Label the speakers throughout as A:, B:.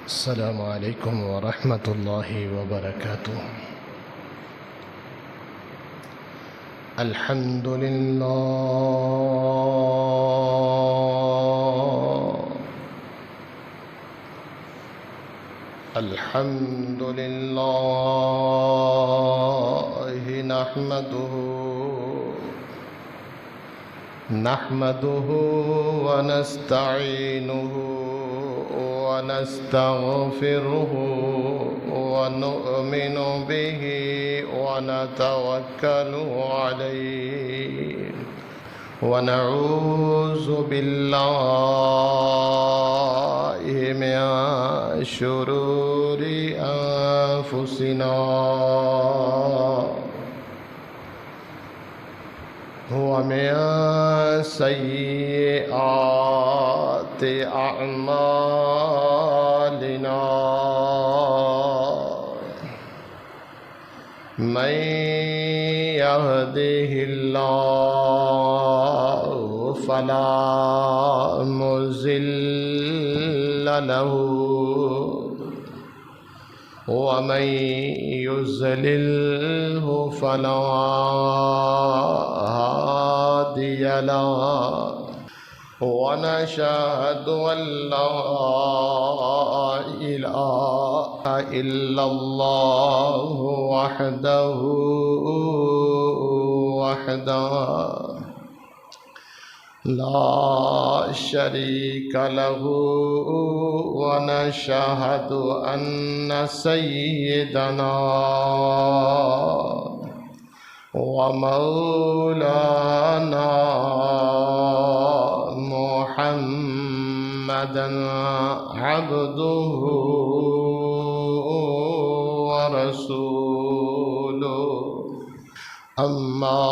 A: السلام عليكم ورحمة الله وبركاته. الحمد لله الحمد لله نحمده ونستعينه ونستغفره ونؤمن به ونتوكل عليه ونعوذ بالله من شرور أنفسنا ومن سيئات أعمالنا من يهده الله فلا مضل له ومن يضلله فلا هادي له ونشهد أن لا إله إلا الله وحده لا شريك له ونشهد أن سيدنا ومولانا محمدا عبده ورسوله أما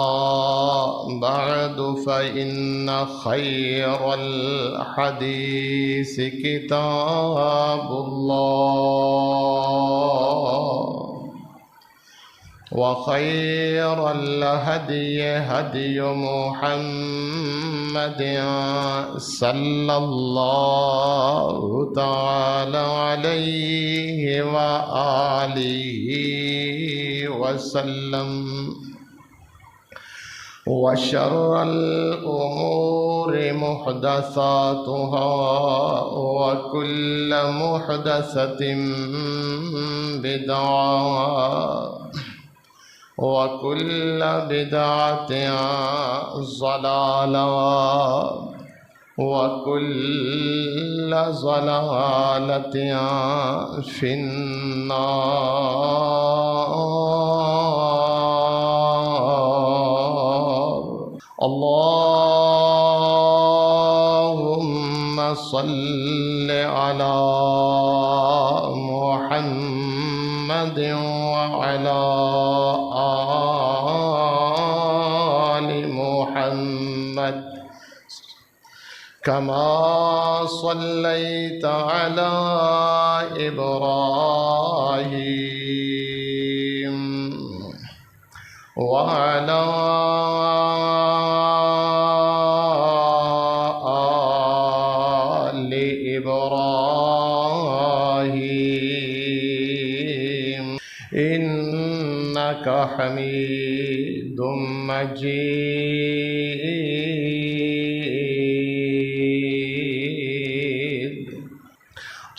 A: بعد فإن خير الحديث كتاب الله وخير الهدي هدي محمد صلى الله تعالى عليه وآله وسلم وشر الأمور محدثاتها وكل محدثة بدعة وكل بدعة ضلالة وكل ضلالة في النار. اللهم صل على محمد وعلى آل محمد كما صليت على إبراهيم وعلى آل إبراهيم إنك حميد مجيد.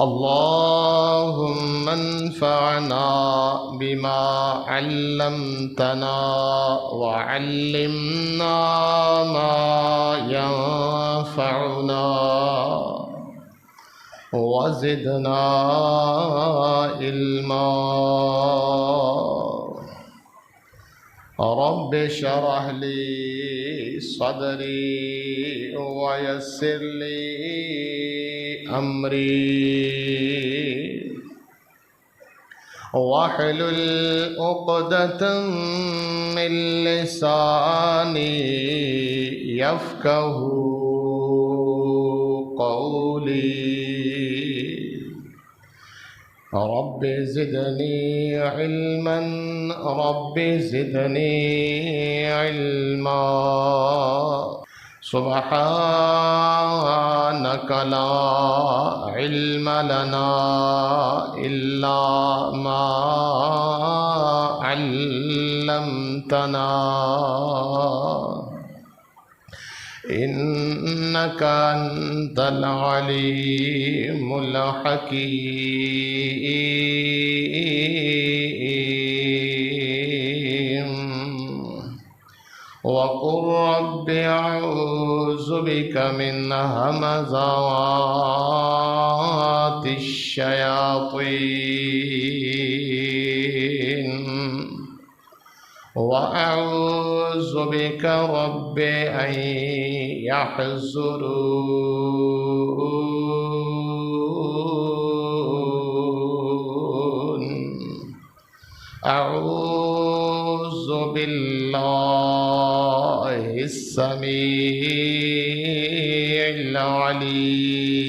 A: اللهم انفعنا بما علمتنا وعلمنا ما ينفعنا وزدنا علما. رب اشرح لي صدري ويسر لي أمري واحلل عقدة من لساني يفقه قولي. رب زدني علما رب زدني علما. سبحانك لا علم لنا إلا ما علمتنا إنك أنت العليم الحكيم وقل رب أعوذ بك من همزات الشياطين وأعوذ بك رب أن يحضرون أعوذ بالله السميع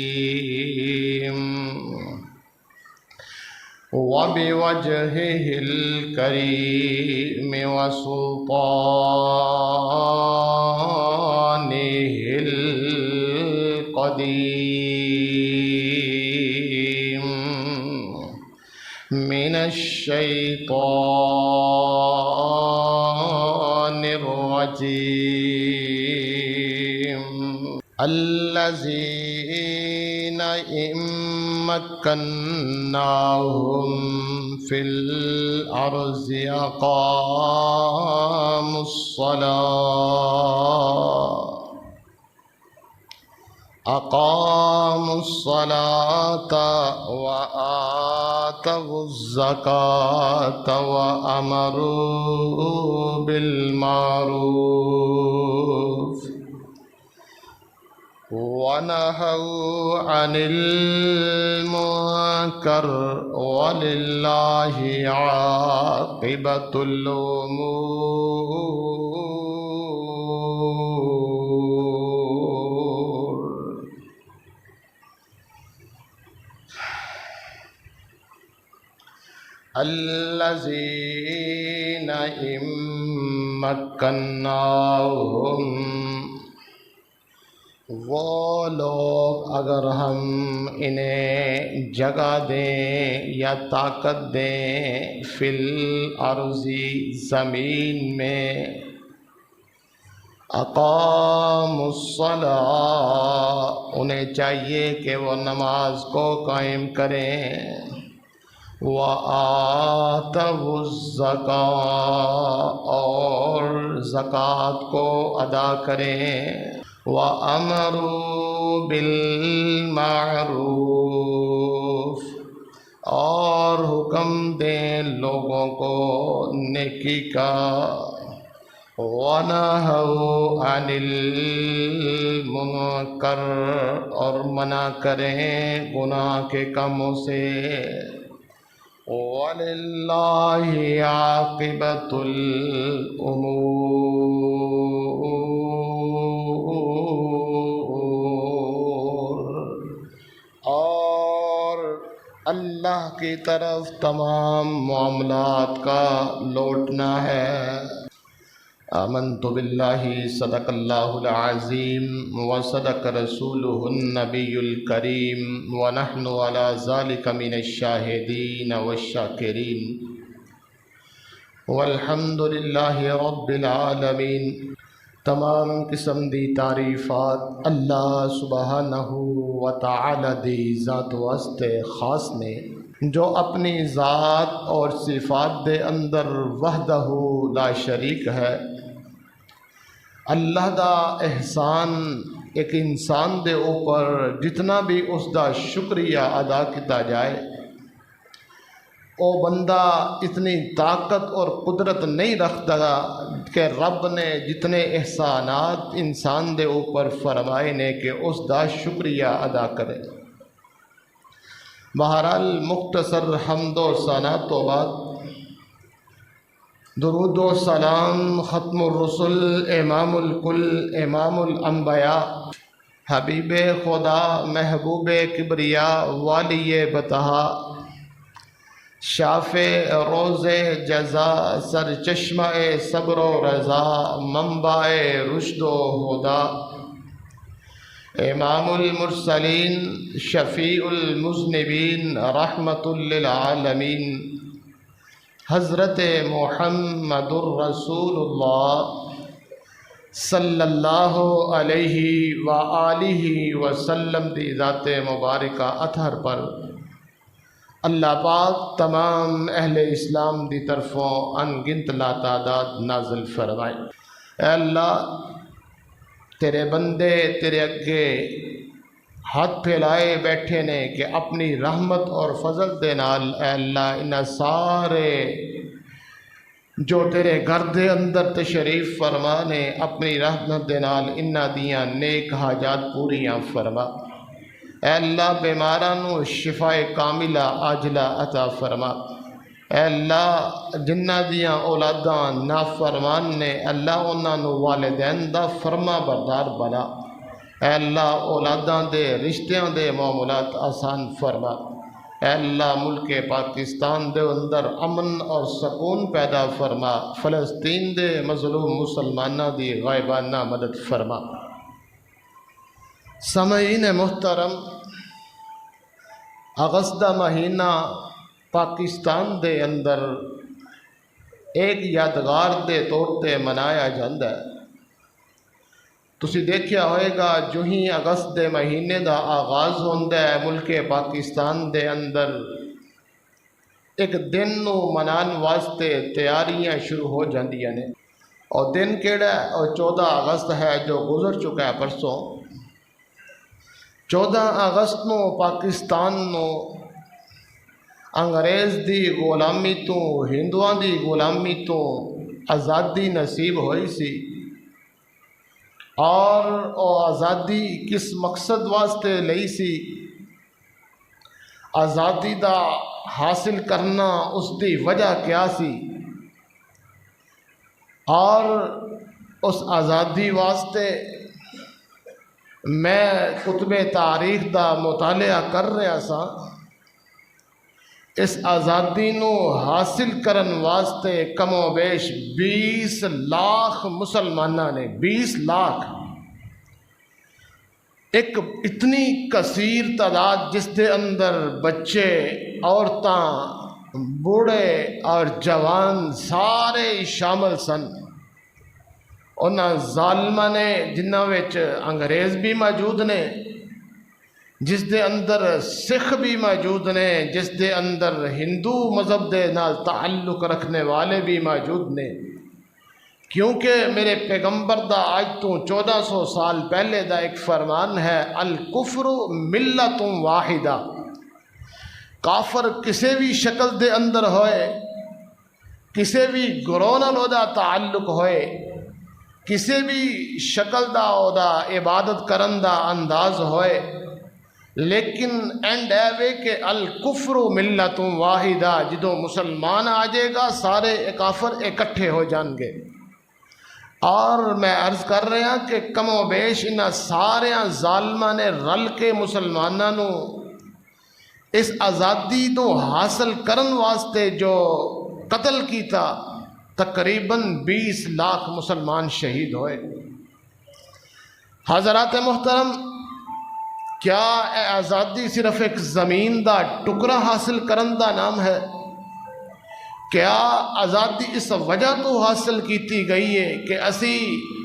A: العليم وبوجهه الكريم وسلطانه القديم من الشيطان الرجيم الذين إن مكناهم في الأرض أقاموا الصلاة وآتوا الزكاة وأمروا بالمعروف ونهوا عن المنكر ولله عاقبة الأمور الذين إن مكناهم وہ لوگ اگر ہم انہیں جگہ دیں یا طاقت دیں فی الارض زمین میں اقاموا الصلاۃ انہیں چاہیے کہ وہ نماز کو قائم کریں وآتوا الزکاۃ اور زکوٰۃ کو ادا کریں وَأَمَرُوا بِالْمَعْرُوفِ اور حکم دیں لوگوں کو نیکی کا وَنَهَوْا عَنِ الْمُنكَرِ اور منع کریں گناہ کے کاموں سے وَلِلَّهِ عَاقِبَةُ الْأُمُورِ اور اللہ کی طرف تمام معاملات کا لوٹنا ہے آمنت باللہ صدق اللہ العظیم وصدق رسولہ النبی الکریم ونحن علی ذلک من الشاہدین والشاکرین والحمد للہ رب العالمین تمام قسم دی تعریفات اللہ سبحانہ وتعالی دی ذات واسط خاص نے جو اپنی ذات اور صفات دے اندر وحدہ لا شریک ہے اللہ دا احسان ایک انسان دے اوپر جتنا بھی اس دا شکریہ ادا کیتا جائے او بندہ اتنی طاقت اور قدرت نہیں رکھتا کہ رب نے جتنے احسانات انسان دے اوپر فرمائے نے کہ اس دا شکریہ ادا کرے بہرحال مختصر حمد و ثنا تو بعد درود و سلام ختم الرسل امام الکل امام الانبیاء حبیب خدا محبوب کبریا والی بتہا شافع روز جزا سرچشمہ صبر و رضا منبع رشد و ہدا امام المرسلین شفیع المذنبین رحمت للعالمین حضرت محمد الرسول اللہ صلی اللہ علیہ وآلہ وسلم دی ذات مبارکہ اطہر پر اللہ پاک تمام اہل اسلام دی طرفوں انگنت لا تعداد نازل فرمائے۔ اے اللہ تیرے بندے تیرے اگے ہاتھ پھیلائے بیٹھے نے کہ اپنی رحمت اور فضل دے نال اے اللہ انہاں سارے جو تیرے گھر دے اندر تشریف فرما نے اپنی رحمت دے نال انہاں دیاں نیک حاجات پوریاں فرما۔ اے اللہ بیماراں نو شفاء کاملہ عاجلہ عطا فرما۔ اے اللہ جنہ دیاں اولاداں نافرمان نے اللہ انہاں نو والدین دا فرما بردار بنا۔ اے اللہ اولاداں دے رشتیاں دے معاملات آسان فرما۔ اے اللہ ملک پاکستان دے اندر امن اور سکون پیدا فرما۔ فلسطین دے مظلوم مسلمانہ دی غائبانہ مدد فرما۔ سامعین محترم، اگست دا مہینہ پاکستان دے اندر ایک یادگار دے طور تے منایا جاندہ ہے۔ تسی دیکھیا ہوئے گا جو ہی اگست دے مہینے دا آغاز ہوندہ ہے ملک پاکستان دے اندر ایک دن نو منان واسطے تیاریاں شروع ہو جاندیاں نے۔ اور دن کیڑا ہے؟ اور 14 اگست ہے جو گزر چکا ہے پرسوں۔ 14 اگست نو پاکستان نو انگریز دی غلامی تو ہندوان دی غلامی تو آزادی نصیب ہوئی سی۔ اور آزادی کس مقصد واسطے لئی سی؟ آزادی دا حاصل کرنا اس دی وجہ کیا سی؟ اور اس آزادی واسطے میں کتب تاریخ دا مطالعہ کر رہا سا۔ اس آزادی نو حاصل کرن واسطے کم و بیش 20 لاکھ مسلمانہ نے 20 لاکھ ایک اتنی کثیر تعداد جس دے اندر بچے عورتاں بوڑھے اور جوان سارے شامل سن۔ انہاں ظالماں نے جنہاں وچ انگریز بھی موجود نے، جس دے اندر سکھ بھی موجود نے، جس دے اندر ہندو مذہب دے نال تعلق رکھنے والے بھی موجود نے، کیونکہ میرے پیغمبر دا آج تو 1400 سال پہلے دا ایک فرمان ہے، الکفر ملت واحدہ۔ کافر کسی بھی شکل دے اندر ہوئے، کسی بھی گروہ نال دا تعلق ہوئے، کسی بھی شکل دا دا عبادت کرن دا انداز ہوئے، لیکن اینڈ ہے کہ الکفر ملت واحدہ، جدو مسلمان آ جائے گا سارے کافر اکٹھے ہو جان گے۔ اور میں عرض کر رہا کہ کم و بیش انہاں سارے ظالماں نے رل کے مسلمانوں نو اس آزادی تو حاصل کرن واسطے جو قتل کیتا، تقریباً 20 لاکھ مسلمان شہید ہوئے۔ حضرات محترم، کیا آزادی صرف ایک زمین دا ٹکڑا حاصل کرن دا نام ہے؟ کیا آزادی اس وجہ تو حاصل کیتی گئی ہے کہ اسی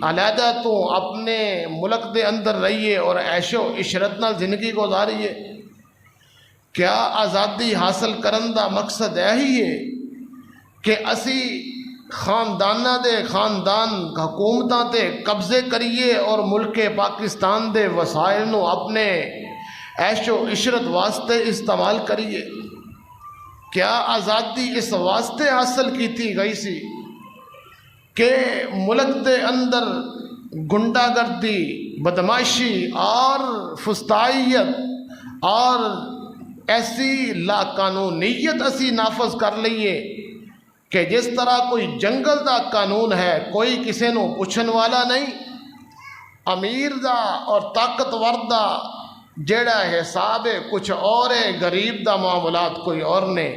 A: علیحدہ تو اپنے ملک دے اندر رہیے اور عیش و عشرت نال زندگی گزاریے؟ کیا آزادی حاصل کرن دا مقصد یہی ہے کہ اسی خاندانہ دے خاندان حکومتاں تے قبضے کریے اور ملک پاکستان دے وسائل نو اپنے عیش و عشرت واسطے استعمال کریے؟ کیا آزادی اس واسطے حاصل کیتی گئی سی کہ ملک دے اندر گنڈا گردی، بدماشی اور فسطائیت اور ایسی لا قانونیت اسی نافذ کر لئیے کہ جس طرح کوئی جنگل دا قانون ہے، کوئی کسی نو پوچھن والا نہیں، امیر دا اور طاقتور دا جیڑا حساب ہے کچھ اور ہے، غریب دا معاملات کوئی اور نے۔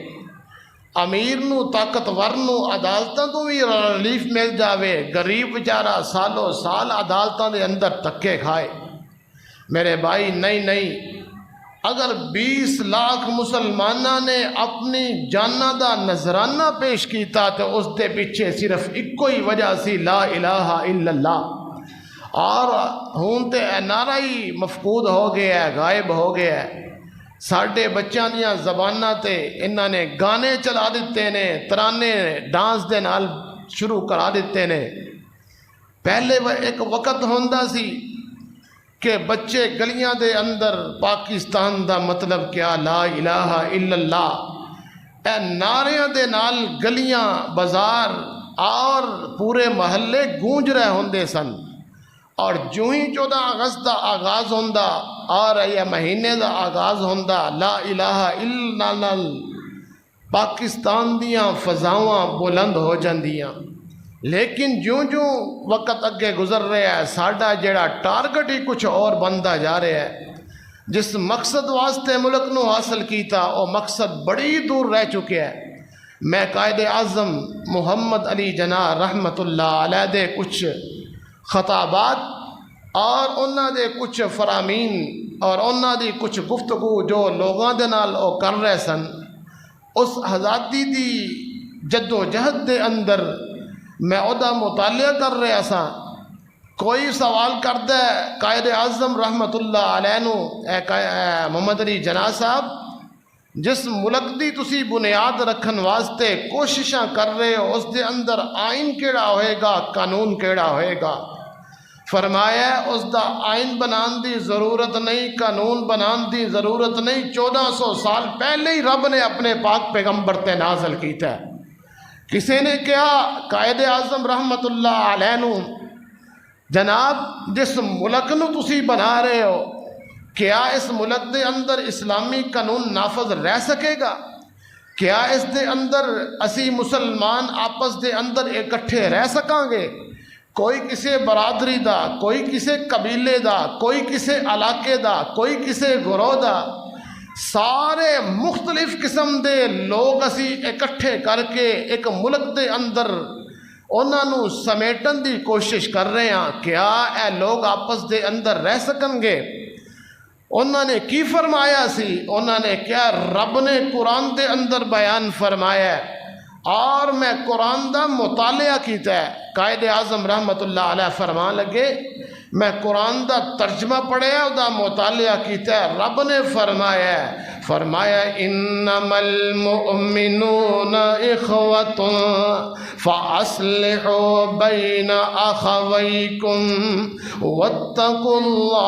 A: امیر نو طاقتور نو عدالتاں تو بھی ریلیف مل جاوے، غریب بیچارہ سالوں سال عدالتاں دے اندر تکے کھائے۔ میرے بھائی نہیں اگر 20 لاکھ مسلمانہ نے اپنی جانہ دا نذرانہ پیش کیتا تو اس دے پیچھے صرف ایک ہی وجہ سی لا الہ الا اللہ، اور ہون تے نعرہ ہی مفقود ہو گیا ہے، غائب ہو گیا ہے۔ ساڈے بچیاں دیاں زباناں تے انہاں نے گانے چلا دیتے نے، ترانے ڈانس دے نال شروع کرا دیتے نے۔ پہلے ایک وقت ہوندا سی کہ بچے گلیاں دے اندر پاکستان دا مطلب کیا لا الہ الا اللہ اے نعریاں دے نال گلیاں بازار اور پورے محلے گونج رہے ہوندے سن، اور جو ہی 14 اگست دا آغاز ہوندا اور یہ مہینے دا آغاز ہوندا لا الہ الا اللہ، پاکستان دیاں فضاواں بلند ہو جاندیاں۔ لیکن جو وقت اگے گزر رہا ہے ساڈا جڑا ٹارگٹ ہی کچھ اور بنتا جا رہا ہے۔ جس مقصد واسطے ملک نو حاصل کیتا وہ مقصد بڑی دور رہ چکے ہے۔ میں قائد اعظم محمد علی جناح رحمت اللہ علیہ دے کچھ خطابات اور انہاں دے کچھ فرامین اور انہاں دی کچھ گفتگو جو لوگاں دے نال او کر رہے سن، اس آزادی دی جد و جہد دے اندر میں ادا مطالعہ کر رہا سا۔ کوئی سوال کردا ہے قائد اعظم رحمت اللہ علیہ نو، اے محمد علی جناح صاحب جس ملک دی تسی بنیاد رکھن واسطے کوششاں کر رہے ہو اس دے اندر آئین کیڑا ہوئے گا، قانون کیڑا ہوئے گا؟ فرمایا اس دا آئین بنان دی ضرورت نہیں، قانون بنان دی ضرورت نہیں، 1400 سال پہلے ہی رب نے اپنے پاک پیغمبر تے نازل کیتا ہے۔ کسی نے کہا قائد اعظم رحمت اللہ علیہ نو، جناب جس ملک نو تسی بنا رہے ہو کیا اس ملک دے اندر اسلامی قانون نافذ رہ سکے گا؟ کیا اس دے اندر اسی مسلمان آپس دے اندر اکٹھے رہ سکاں گے؟ کوئی کسی برادری دا، کوئی کسی قبیلے دا، کوئی کسی علاقے دا، کوئی کسی گروہ دا، سارے مختلف قسم دے لوگ اسی اکٹھے کر کے ایک ملک دے اندر انہاں نو سمیٹن دی کوشش کر رہے ہیں، کیا اے لوگ آپس دے اندر رہ سکن گے؟ انہاں نے کی فرمایا سی؟ انہاں نے کیا رب نے قرآن دے اندر بیان فرمایا ہے اور میں قرآن دا مطالعہ کیتا ہے۔ قائد اعظم رحمت اللہ علیہ فرمان لگے میں قرآن دا ترجمہ پڑھیا دا مطالعہ کیتا ہے۔ رب نے فرمایا انما المؤمنون اخوۃ فاصلحوا بین اخویکم واتقوا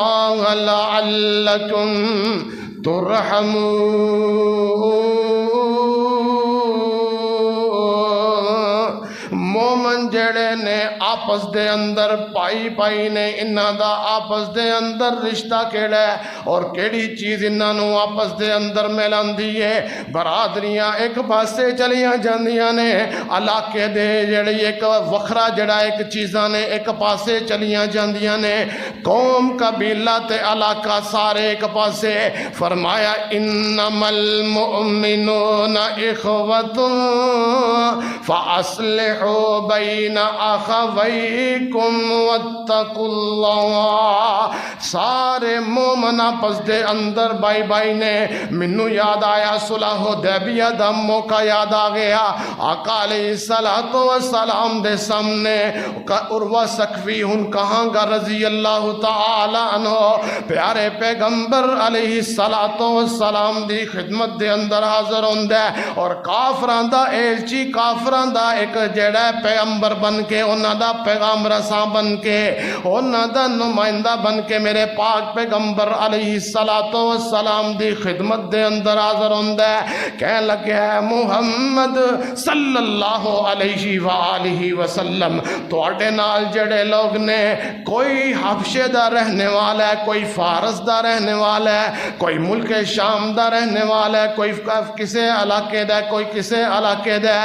A: اللہ لعلکم ترحمون۔ مومن جڑے نے آپس دے اندر پائی نے انہاں دا آپس دے اندر رشتہ کیڑا ہے اور کیڑی چیز انہاں نو آپس دے اندر ملاندی ہے؟ برادریاں ایک پاسے چلیاں جاندیاں نے، علاقے دے جڑی ایک وکھرا جڑا ایک چیزاں نے ایک پاسے چلیاں جاندیاں نے، قوم قبیلہ تے علاقہ سارے ایک پاسے۔ فرمایا انما المؤمنون اخوۃ فاصلحوا بین اخویکم واتقوا اللہ۔ سارے مومن آپس دے اندر بائی نے۔ منو یاد آیا صلح حدیبیہ دا موقع یاد آ گیا۔ آقا علیہ السلام دے سامنے عروہ ثقفی ہن کہاں گا رضی اللہ تعالی عنہ پیارے پیغمبر علیہ السلام دی خدمت دے اندر حاضر ہوندہ اور کافران دا ایلچی کافران دا ایک جڑا پیغمبر بن کے انہاں دا پیغام رساں بن کے انہاں دا نمائندہ بن کے میرے پاک پیغمبر علیہ السلام دی خدمت دے اندر حاضر ہوندہ ہے۔ کہنے لگے ہے محمد صلی اللہ علیہ وآلہ وسلم توڑے نال جڑے لوگ نے کوئی حبشے دا رہنے والا ہے، کوئی فارس دا رہنے والا ہے، کوئی ملک شام دا رہنے والا ہے، کوئی کسے علاقے دا، کوئی کسے علاقے دا،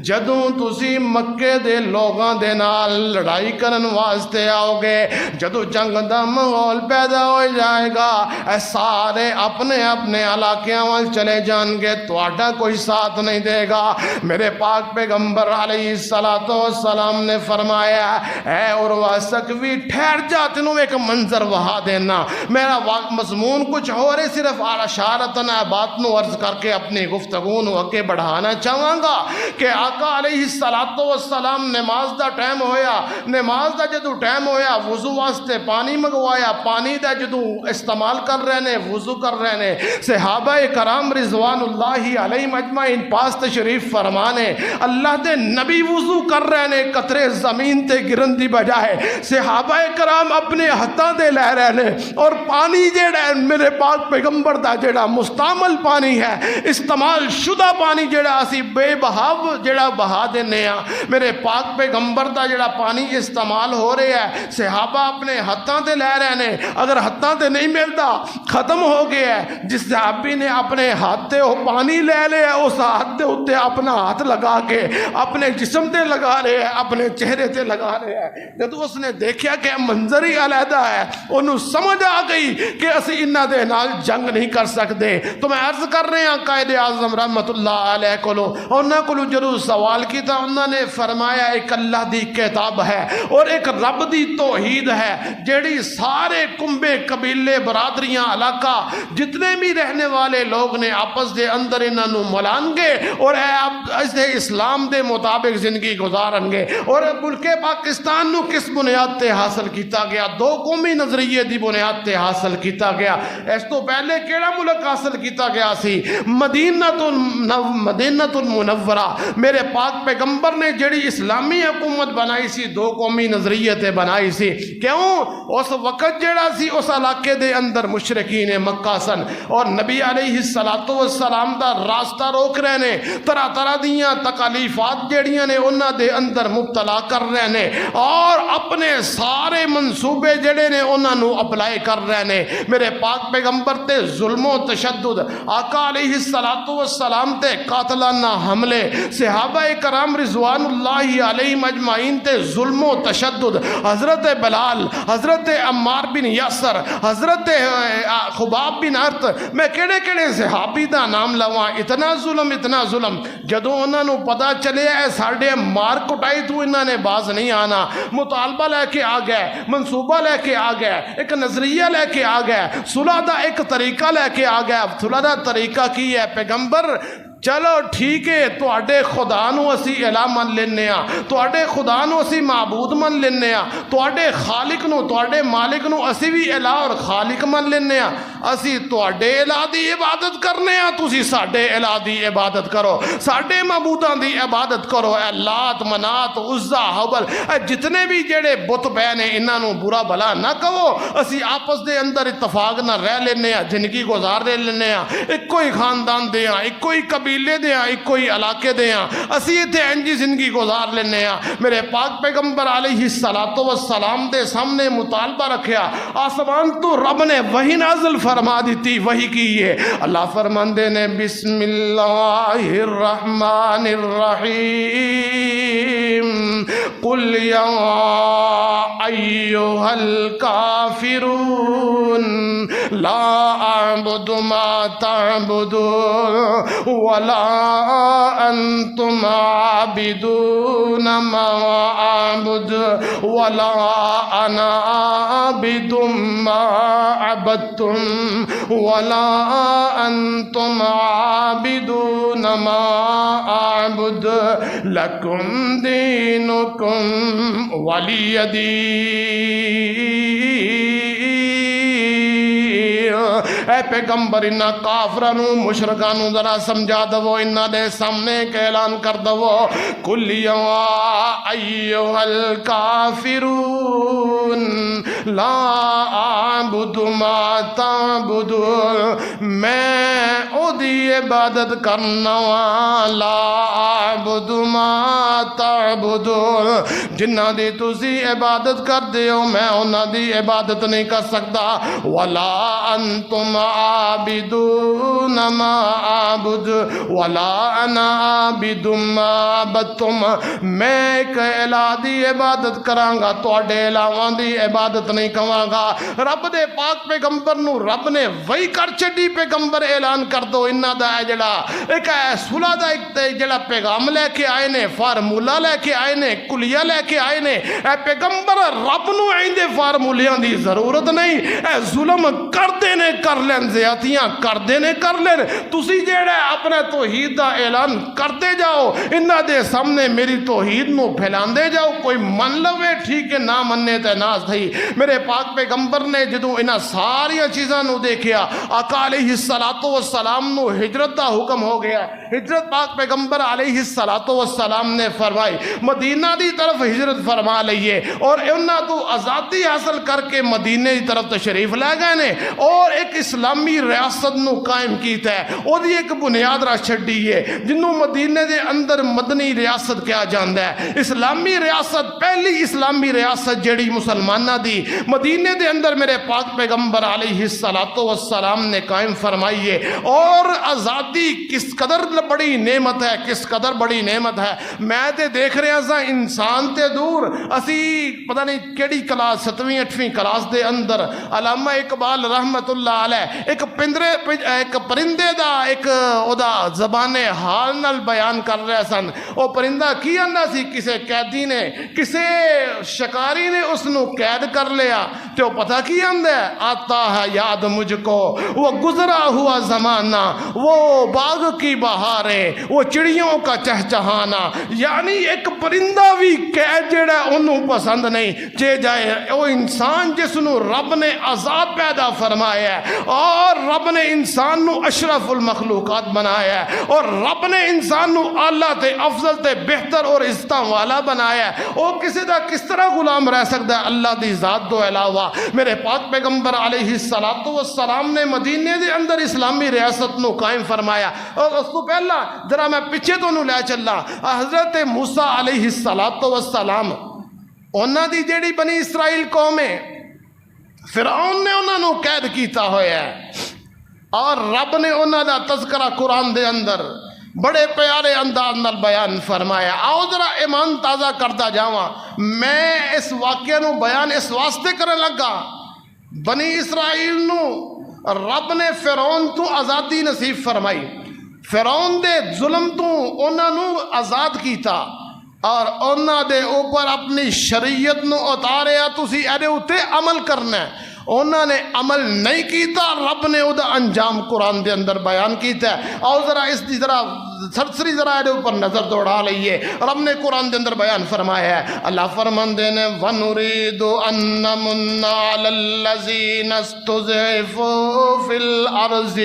A: جدوں تسی مکے دے لوگاں دے نال نال لڑائی کرن واسطے آؤ گے، جدو جنگ دا ماحول پیدا ہو جائے گا اے سارے اپنے اپنے علاقیاں وال چلے جان گے، تواڈا کوئی ساتھ نہیں دے گا۔ میرے پاک پیغمبر علیہ السلام نے فرمایا اے عروہ ثقفی ٹھہر جا، تینوں ایک منظر وہا دینا، میرا مضمون کچھ ہو رہے، صرف اشارتاً بات نو عرض کر کے اپنی گفتگو نو اگے بڑھانا چاہاں گا کہ آقا علیہ السلام نماز دا ٹائم ہویا، نماز دا جدو ٹائم ہویا وضو واسطے پانی منگوایا، پانی دا جدو استعمال کر رہے نے، وضو کر رہے نے، صحابہ کرام رضوان اللہ علیہم اجمعین پاس تشریف فرمانے، اللہ دے نبی وضو کر رہے نے، قطرے زمین تے گرن دی بجائے صحابہ کرام اپنے ہتھاں دے لے رہے نے، اور پانی جیڑا ہے میرے پاک پیغمبر دا جیڑا مستعمل پانی ہے، استعمال شدہ پانی جیڑا اسی بے بہاو جیڑا بہا دینے ہاں، میرے پاک پیغمبر دا جیڑا پانی استعمال ہو رہے ہے صحابہ اپنے ہتھاں تے لے رہے نے، اگر ہتھاں تے نہیں ملتا ختم ہو گیا ہے، جس صحابی نے اپنے ہاتھ تے وہ پانی لے لیا اس ہاتھ تے اتے اپنا ہاتھ لگا کے اپنے جسم تے لگا رہے ہیں، اپنے چہرے تے لگا رہے ہیں، جب اس نے دیکھا کہ منظر ہی علیحدہ ہے انہوں سمجھ آ گئی کہ اسی انہاں دے نال جنگ نہیں کر سکتے۔ تو میں عرض کر رہے ہیں قائد اعظم رحمت اللہ علیہ کولو، انہاں کولو ضرور سوال کیتا، انہوں نے فرمایا ایک اللہ دی کتاب ہے اور ایک رب دی توحید ہے جیڑی سارے کنبے قبیلے برادریاں علاقہ جتنے بھی رہنے والے لوگ نے آپس دے اندر انہوں ملان گے اور اسلام دے مطابق زندگی گزارن گے۔ اور ملک پاکستان نو کس بنیاد تے حاصل کیتا گیا؟ دو قومی نظریے دی بنیاد تے حاصل کیتا گیا۔ اس تو پہلے کیڑا ملک حاصل کیتا گیا سی؟ مدینہ المنورہ، میرے پاک پیغمبر نے جڑی اسلامی حکومت بنائی سی دو قومی نظریے تے بنائی سی۔ کیوں؟ اس وقت جڑا سی اس علاقے دے اندر مشرکین مکہ سن اور نبی علیہ السلام دا راستہ روک رہے نے، طرح طرح دیاں تکالیفات جڑیاں نے انہاں دے اندر مبتلا کر رہے نے اور اپنے سارے منصوبے جڑے نے انہاں نو اپلائی کر رہے نے۔ میرے پاک پیغمبر تے ظلم و تشدد، آقا علیہ السلام تے قاتلانہ حملے، صحابہ کرام رضوان اللہ علیہم اجمعین تے ظلم و تشدد، حضرت بلال، حضرت عمار بن یاسر، حضرت خباب بن عرط، میں کیڑے کیڑے صحابی دا نام لواں، اتنا ظلم جدوں انہاں نو پتہ چلے اے ساڈے مار کٹائی تو انہاں نے باز نہیں آنا، مطالبہ لے کے آ گئے، منصوبہ لے کے آ گئے، ایک نظریہ لے کے آ گئے، صلح دا ایک طریقہ لے کے آ گیا۔ صلح دا طریقہ کی ہے؟ پیغمبر چلو ٹھیک ہے تواڈے خدا نو اسی الہ من لینے ہاں، تواڈے خدا نو اسی معبود من لینے ہاں، تواڈے خالق نو تواڈے مالک نو اسی بھی الہ اور خالق من لینے ہاں، اسی تواڈے الہ دی عبادت کرنے ہاں، تسی ساڈے الہ دی عبادت کرو، ساڈے معبوداں دی عبادت کرو، اے لات منات عزا حبل اے جتنے بھی جڑے بت پے نے انہاں نو برا بلا نہ کہو، اسی آپس دے اندر اتفاق نہ رہ لینے ہاں، زندگی گزار دے لینے ہاں، ایک کوئی خاندان دے ہاں، ایک کوئی قبیلے دے ہاں، ایک کوئی علاقے دے ہاں، اسی تے انجی زندگی گزار لینے ہاں۔ میرے پاک پیغمبر علیہ السلام دے سامنے مطالبہ رکھیا، آسمان تو رب نے وحی نازل فرما دیتی، وحی کی یہ اللہ فرماندے نے بسم اللہ الرحمن الرحیم قل یا ایہا الکافرون لا اعبد ما تعبدون ولا انتم عابدون ما اعبد ولا انا عابد ما عبدتم ولا انتم عابدون ما اعبد لکم دینکم ولی دین۔ اے پیغمبر انہاں کافرانو مشرکانو ذرا سمجھا دو، انہاں دے سامنے کہ اعلان کر دو کل یا ایہا الکافرون لا اعبد ما تعبدون، میں او دی عبادت کرنا وا، لا اعبد ما تعبدون، جنہاں دی تسی عبادت کر دیو میں انہاں دی عبادت نہیں کر سکتا، ولا انتم عابدون ما أعبد ولا أنا عابد ما عبدتم، میں ایک الہ دی عبادت کراں گا، تواڈے الہاں دی عبادت نہیں کراں گا۔ رب دے پاک پیغمبر نو رب نے وہی کر چھڈی، پیغمبر اعلان کر دو انہاں دا جڑا ایک صلح دا ایک جڑا پیغام لے کے آئے نے، فارمولا لے کے آئے نے، کلیہ لے کے آئے نے۔ اے پیغمبر رب نو ایندے فارمولیاں دی ضرورت نہیں، اے ظلم کردے نے کر لین، زیادتیاں کردے نے کر لین، تسی جڑا اپنے توحید دا اعلان کردے جاؤ، انہاں دے سامنے میری توحید نو پھیلاندے جاؤ، کوئی من لوے ٹھیک ہے، نہ مننے تے نہ صحیح۔ میرے پاک پیغمبر نے جدوں انہاں ساریاں چیزاں نو دیکھیا، آقا علیہ السلام نو ہجرت دا حکم ہو گیا، ہجرت پاک پیغمبر علیہ السلام نے فرمائی، مدینہ دی طرف ہجرت فرما لئیے، اور انہاں تو آزادی حاصل کر کے مدینہ دی طرف تشریف لے گئے نے، اور ایک اسلامی ریاست نو قائم کیتا ہے، او دی ایک بنیاد رکھ چھڈی ہے جنوں مدینہ دے اندر مدنی ریاست کیا جاندا ہے۔ اسلامی ریاست، پہلی اسلامی ریاست جڑی مسلمانہ دی مدینہ دے اندر میرے پاک پیغمبر علیہ السلام نے قائم فرمائی ہے۔ اور آزادی کس قدر بڑی نعمت ہے، کس قدر بڑی نعمت ہے۔ میں تے دیکھ رہا سا انسان تے دور، اسی پتہ نہیں کیڑی کلاس 7ویں 8ویں کلاس دے اندر علامہ اقبال رحمت اللہ علیہ ایک پرندے دا ایک او دا زبان حال نال بیان کر رہے سن۔ او پرندہ کی آندا سی، کسے قیدی نے، کسے شکاری نے اس نو قید کر لیا، تو پتہ کی آندا ہے، آتا ہے یاد مجھ کو وہ گزرا ہوا زمانہ، وہ باغ کی بہاریں، وہ چڑیوں کا چہچہانا۔ یعنی ایک پرندہ بھی قید جڑا انہوں پسند نہیں، چے جائے وہ انسان جس نو رب نے عذاب پیدا فرمایا ہے، اور رب نے انسان نو اشرف المخلوقات بنایا ہے، اور رب نے انسان نو اعلیٰ تے افضل تے بہتر اور عزتاں والا بنایا ہے، وہ کسی دا کس طرح غلام رہ سکتا ہے اللہ دی ذات تو علاوہ۔ میرے پاک پیغمبر علیہ السلام نے مدینے دے اندر اسلامی ریاست نو قائم فرمایا۔ اور اس کو پہلا ذرا میں پیچھے تو نو لے چلا، حضرت موسیٰ علیہ السلام انہاں دی جیڑی بنی اسرائیل قوم ہے، فرعون نے انہاں نو قید کیتا ہویا ہے، اور رب نے انہاں دا تذکرہ قرآن دے اندر بڑے پیارے انداز نال بیان فرمایا۔ آؤ ذرا ایمان تازہ کرتا جاواں۔ میں اس واقعہ نو بیان اس واسطے کرنے لگا، بنی اسرائیل نو رب نے فرعون تو آزادی نصیب فرمائی، فرعون دے ظلم تو انہاں نو آزاد کیتا، اور انہاں دے اوپر اپنی شریعت نو اتاریا، تسی ایدے اتے عمل کرنا ہے۔ انہوں نے عمل نہیں کیتا، رب نے وہ انجام قرآن دے اندر بیان کیتا ہے۔ آؤ ذرا اس دی ذرا سرسری ذرا دے اوپر نظر دوڑا لئیے۔ رب نے قرآن دے اندر بیان فرمایا ہے، اللہ فرماندے نے وَنُرِيدُ أَن نَّمُنَّ عَلَى الَّذِينَ اسْتُضْعِفُوا فِي الْأَرْضِ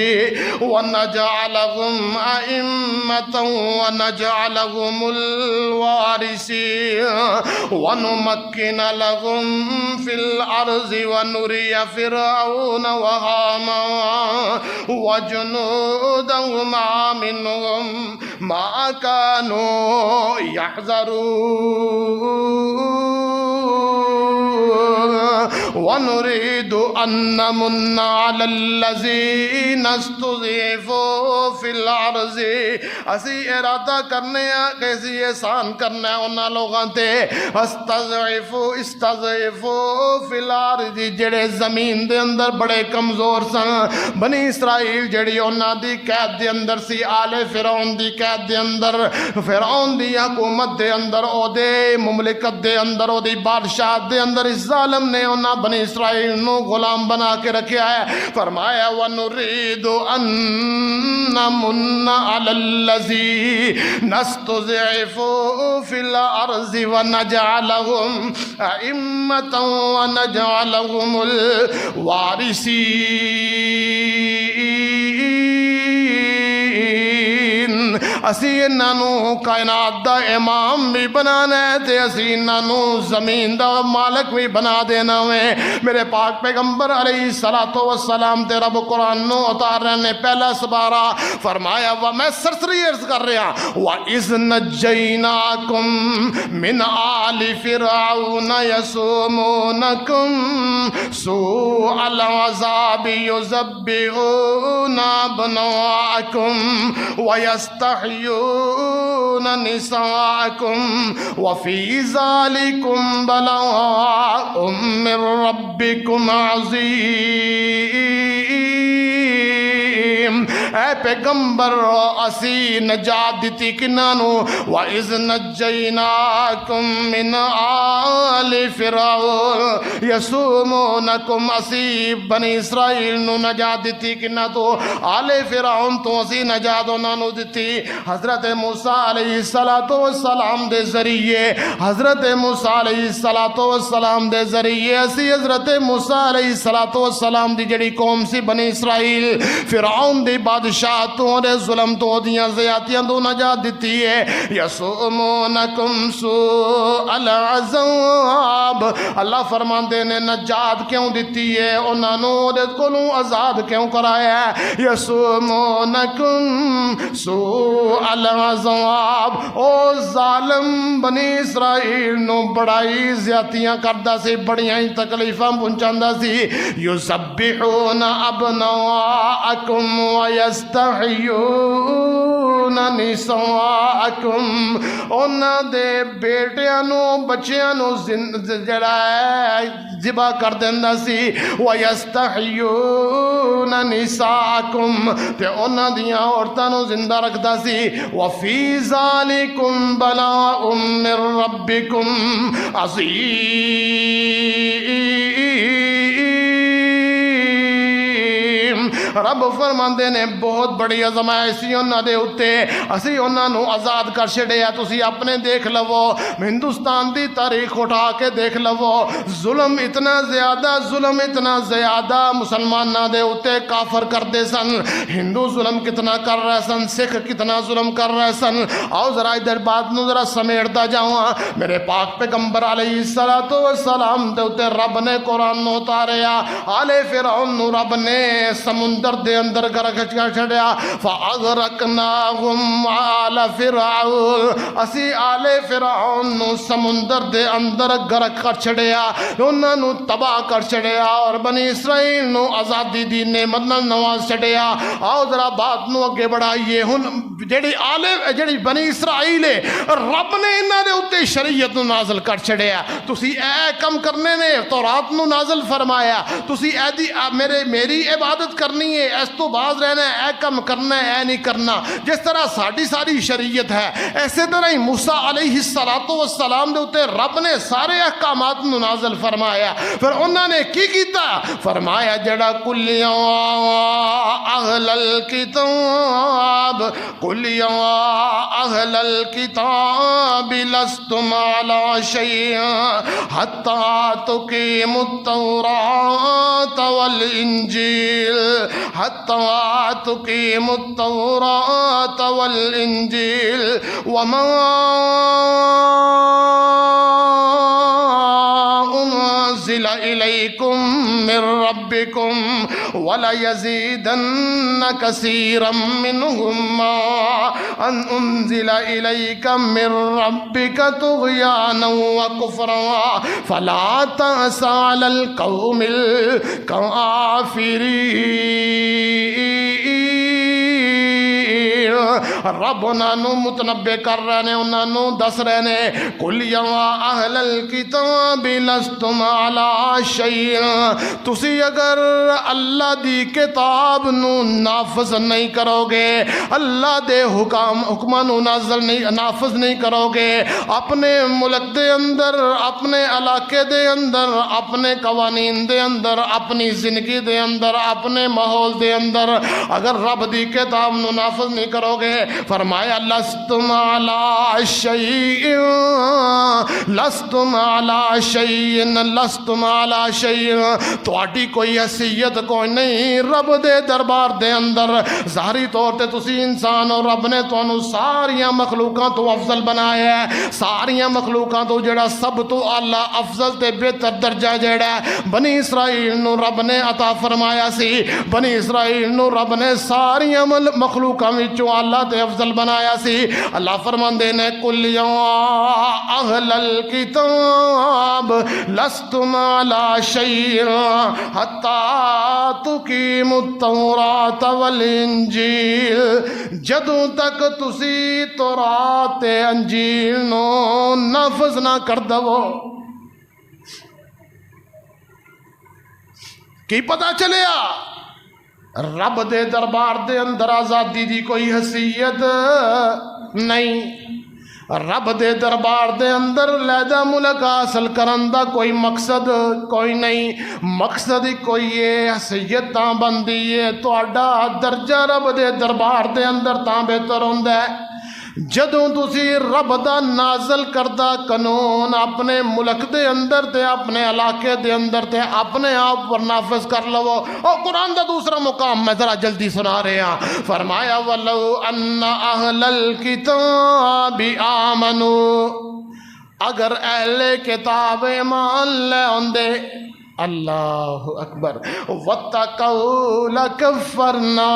A: وَنَجْعَلَهُمْ أَئِمَّةً وَنَجْعَلَهُمُ الْوَارِثِينَ وَنُمَكِّنَ لَهُمْ فِي الْأَرْضِ وَنُرِيَ فِرْعَوْنَ وَهَامَانَ وَجُنُودَهُمَا مِنْهُمْ ما كانوا يحذرون ونريد أن نمن على الذين استضعفوا في الأرض۔ اسی ارادہ کرنے ہیں کہ اسی احسان کرنا ہے انہاں لوگاں تے، استضعفوا فی الارض، جڑے زمین دے اندر بڑے کمزور سن۔ بنی اسرائیل جڑی انہاں دی قید دے اندر سی، آل فرعون دی قید دے اندر، فرعون دی حکومت دے اندر، او دے مملکت دے اندر، او دی بادشاہ دے اندر، اس ظالم نے انہاں بنی اسرائیل نو غلام بنا کے رکھیا ہے۔ فرمایا وَنُرِيدُ أَن نَّمُنَّ عَلَى الَّذِينَ اسْتُضْعِفُوا فِي الْأَرْضِ وَنَجْعَلَهُمْ أَئِمَّةً وَنَجْعَلَهُمُ الْوَارِثِينَ۔ اسی انہاں نو کائنات دا امام بھی بنانا ہے تے اسی انہاں نو زمین دا مالک بھی بنا دینا ہے۔ میرے پاک پیغمبر علیہ السلام تے رب قرآن نو اتار رہے نے پہلا سبارہ فرمایا میں سرسری عرض کر رہا وَإِذْ نَجَّيْنَاكُمْ مِنْ آلِ فِرْعَوْنَ يَسُومُونَكُمْ سُوءَ الْعَذَابِ يُذَبِّحُونَ أَبْنَاءَكُمْ وَيَسْتَحْيُونَ نِسَاءَكُمْ وَفِي ذَلِكُمْ بَلَاءٌ مِّن رَّبِّكُمْ عَظِيمٌ۔ اے پیغمبر اسی نجات دیتی کنانو وَإِذْ نَجَّيْنَاكُمْ مِنْ آلِ فِرْعَوْنَ يَسُومُونَكُمْ اسی بنی اسرائیل نو نجات دیتی کنا تو آل فرعون تو اسی نجات انہوں دیتی حضرت موسیٰ علیہ السلام دے ذریعے حضرت موسیٰ علیہ السلام دے ذریعے اسی حضرت موسیٰ علیہ السلام دی جڑی قوم سی بنی اسرائیل فرعون دی بادشاہ تو دے ظلم تو دیاں زیادتیاں تو نجات دیتی ہے۔ یسومونکم سوء العذاب اللہ فرماندے نے نجات کیوں دیتی ہے انہوں دے کولوں آزاد کیوں کرایا ہے۔ یسومونکم سوء العذاب او ظالم بنی اسرائیل نو بڑائی زیادتیاں کردہ سی بڑیاں تکلیفاں پہنچاندہ سی۔ یذبحون ابناءکم وَيَسْتَحْيُونَ نِسَاءَكُمْ انہاں دے بیٹیاں نو بچیاں نو جڑا ہے ذبح کر دیندہ سی۔ وَيَسْتَحْيُونَ نِسَاءَكُمْ تے انہاں دیاں عورتاں نو زندہ رکھدا سی۔ وَفِي ذَلِكُمْ بَلَاءٌ مِّن رَّبِّكُمْ عَظِيمٌ۔ رب فرماندے نے بہت بڑی آزمائش انہاں دے اُتے اسی انہاں نو آزاد کر چھڑیا۔ تسی اپنے دیکھ لو ہندوستان دی تاریخ اٹھا کے دیکھ لو ظلم اتنا زیادہ مسلماناں دے اُتے کافر کردے سن۔ ہندو ظلم کتنا کر رہے سن، سکھ کتنا ظلم کر رہے سن۔ آؤ ذرا ادھر بات نو ذرا سمیٹدا جاواں۔ میرے پاک پیغمبر علیہ السلام دے اُتے رب نے قرآن نو اتاریا۔ آل فرعون نو رب نے سمندر دے اندر گرک چھڑیا۔ فَأَغْرَقْنَاهُمْ آلَ فِرْعَوْنَ اسی آل فرعون نو سمندر دے اندر گرک کر چھڑیا، انہاں نو تباہ کر چھڑیا اور بنی اسرائیل نو آزادی دی نعمت نال نواز چھڑیا۔ آؤ ذرا بات نو اگے بڑھائیے۔ ہن جڑی بنی اسرائیل ہے رب نے انہاں دے اوتے شریعت نو نازل کر چھڑیا۔ تسی اے کم کرنے نے تورات نو نازل فرمایا، تسی میری عبادت کرنی ہے، اس تو باز رہنا ہے، اے کم کرنا ہے، اے نہیں کرنا۔ جس طرح ساری شریعت ہے ایسے طرح ہی موسیٰ علیہ السلام دے اوتے رب نے سارے احکامات نو نازل فرمایا۔ پھر انہوں نے کی کیتا؟ فرمایا جڑا قل یا اہل الکتاب قل یا اہل الکتاب لستم علی شیء حتی تقیموا التوراۃ والانجیل حتی تقیموا التوراۃ والانجیل وما انزل الیکم من ربکم وَلَيَزِيدَنَّ كَثِيرًا مِّنْهُمْ مَا أَنزِلَ إِلَيْكَ مِن رَّبِّكَ طُغْيَانًا وَكُفْرًا فَلَا تَأْسَ عَلَى الْقَوْمِ الْكَافِرِينَ۔ رب انہوں متنبع کر رہے ہیں، انہوں دس رہے ہیں قُلْ يَا أَهْلَ الْكِتَابِ لَسْتُمْ عَلَىٰ شَيْءٍ تسی اگر اللہ دی کتاب نو نافذ نہیں کرو گے، اللہ دے حکماں نو نافذ نہیں کرو گے، اپنے ملک دے اندر، اپنے علاقے دے اندر، اپنے قوانین دے اندر، اپنی زندگی دے اندر، اپنے ماحول دے اندر اگر رب دی کتاب نو نافذ نہیں کرو گے ہے۔ فرمایا لستم علی شیء لستم علی شیء لستم علی شیء، تہاڈی کوئی حیثیت کوئی نہیں رب دے دربار دے اندر۔ ظاہری طور تے تسی انسان اور رب نے تانوں ساریاں مخلوقاں تو افضل بنایا ہے، ساریاں مخلوقاں تو جڑا سب تو اعلیٰ افضل تے بہتر درجہ جڑا ہے بنی اسرائیل نو رب نے عطا فرمایا سی۔ بنی اسرائیل نو رب نے ساریاں مخلوقاں وچوں اعلیٰ تے افضل بنایا سی۔ اللہ فرماندے نے قل یا اہل الکتاب لستم علی شیء حتی تقیموا التوراۃ والانجیل، جدوں تک تسی تورات تے انجیل نو نافذ نہ کر دو۔ کی پتہ چلیا رب دے دربار دے اندر آزادی دی کوئی حیثیت نہیں، رب دے دربار دے اندر لیدہ ملک حاصل کرن دا کوئی مقصد کوئی نہیں، مقصد ہی کوئی ہے حیثیتاں بندی ہے تہاڈا درجہ رب دے دربار دے اندر تاں بہتر ہوندا ہے جدوں تسی رب دا نازل کردہ قانون اپنے ملک دے اندر تے اپنے علاقے دے اندر تے اپنے آپ پر نافذ کر لو۔ اور قرآن دا دوسرا مقام میں ذرا جلدی سنا رہے ہیں، فرمایا وَلَوْ أَنَّ أَهْلَ الْكِتَابِ آمَنُوا، اگر اہل کتاب ایمان لے آندے، اللہ اکبر، وَاتَّقَوْا لَكَفَّرْنَا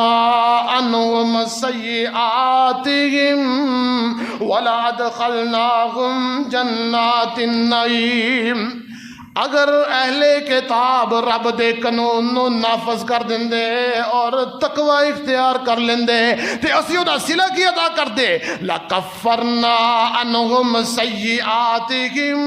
A: عَنْهُمْ سَيِّئَاتِهِمْ وَلَأَدْخَلْنَاهُمْ جَنَّاتِ النَّعِيمِ، اگر اہل کتاب رب دے قانون نو نافذ کر دیندے اور تقوی اختیار کر لیندے تے اسی او دا صلہ کی ادا کر دے، لَكَفَّرْنَا عَنْهُمْ سَيِّئَاتِهِمْ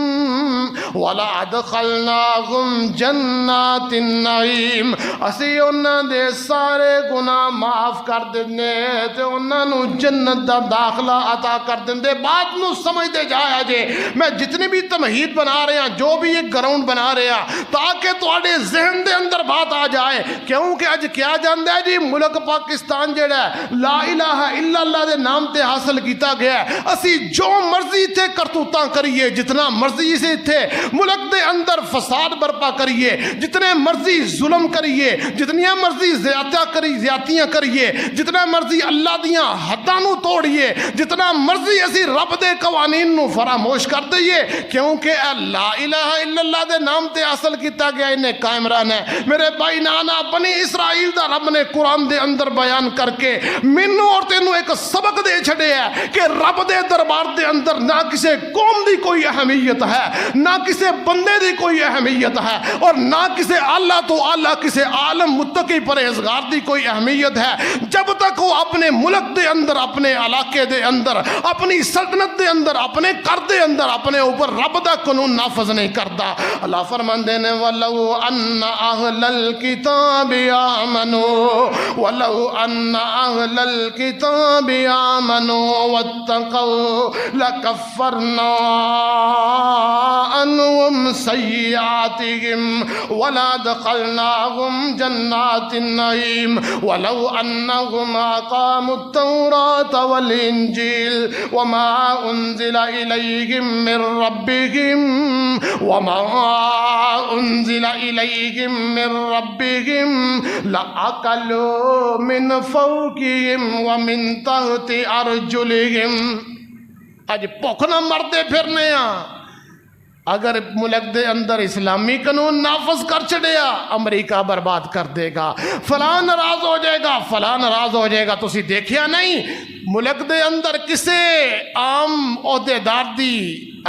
A: وَلَأَدْخَلْنَاهُمْ جَنَّاتِ النَّعِيمِ، اسی انہاں دے سارے گناہ معاف کر دیندے تے انہاں نو جنت دا داخلہ عطا کر دیندے۔ بات نو سمجھتے جایا جے، میں جتنی بھی تمہید بنا رہے ہیں جو بھی ایک گراؤنڈ بنا رہے ہیں تاکہ تواڈے ذہن دے اندر بات آ جائے، کیونکہ اج کیا جاندا ہے جی ملک پاکستان جڑا ہے لا الہ الا اللہ دے نام تے حاصل کیتا گیا ہے، اسی جو مرضی تے کرتوتاں کریے، جتنا مرضی سے تھے ملک دے اندر فساد برپا کریے، جتنے مرضی ظلم کریے، جتنی مرضی زیادتیاں کریے، جتنا مرضی اللہ دیاں حداں نو توڑیے، جتنا مرضی اسی رب دے قوانین نو فراموش کر دئیے، کیونکہ لا الہ الا اللہ دے نام تے حاصل کیتا گیا انہیں قائم رہنا ہے۔ میرے بھائی نانا بنی اسرائیل دا رب نے قرآن دے اندر بیان کر کے مینوں اور تینوں ایک سبق دے چھڑے ہے کہ رب دے دربار دے اندر نہ کسی قوم دی کوئی اہمیت ہے، نہ کسی بندے دی کوئی اہمیت ہے، اور نہ کسی اللہ تو اللہ کسی عالم متقی پرہیزگار دی کوئی اہمیت ہے جب تک وہ اپنے ملک دے اندر، اپنے علاقے دے اندر، اپنی سلطنت دے اندر، اپنے کر دے اندر اپنے اوپر رب دا قانون نافذ نہیں کرتا۔ اللہ فرماندے نے وَلَوْ أَنَّ أَهْلَ الْكِتَابِ آمَنُوا وَلَوْ أَنَّ أَهْلَ الْكِتَابِ آمَنُوا وَاتَّقَوْا لَكَفَّرْنَا عَنْهُمْ سَيِّئَاتِهِمْ وَلَأَدْخَلْنَاهُمْ جَنَّاتِ النَّعِيمِ وَلَوْ أَنَّهُمْ أَقَامُوا التَّوْرَاةَ وَالْإِنْجِيلَ وَمَا أُنْزِلَ إِلَيْهِمْ مِنْ رَبِّهِمْ لَأَكَلُوا مِنْ فَوْقِهِمْ وَمِنْ تَحْتِ أَرْجُلِهِمْ۔ اج بھوک نہ مردے پھرنے ہاں، اگر ملک دے اندر اسلامی قانون نافذ کر چڑیا امریکہ برباد کر دے گا، فلاں ناراض ہو جائے گا، فلاں ناراض ہو جائے گا۔ تسی دیکھیا نہیں ملک دے اندر کسے عام عہدے دار دی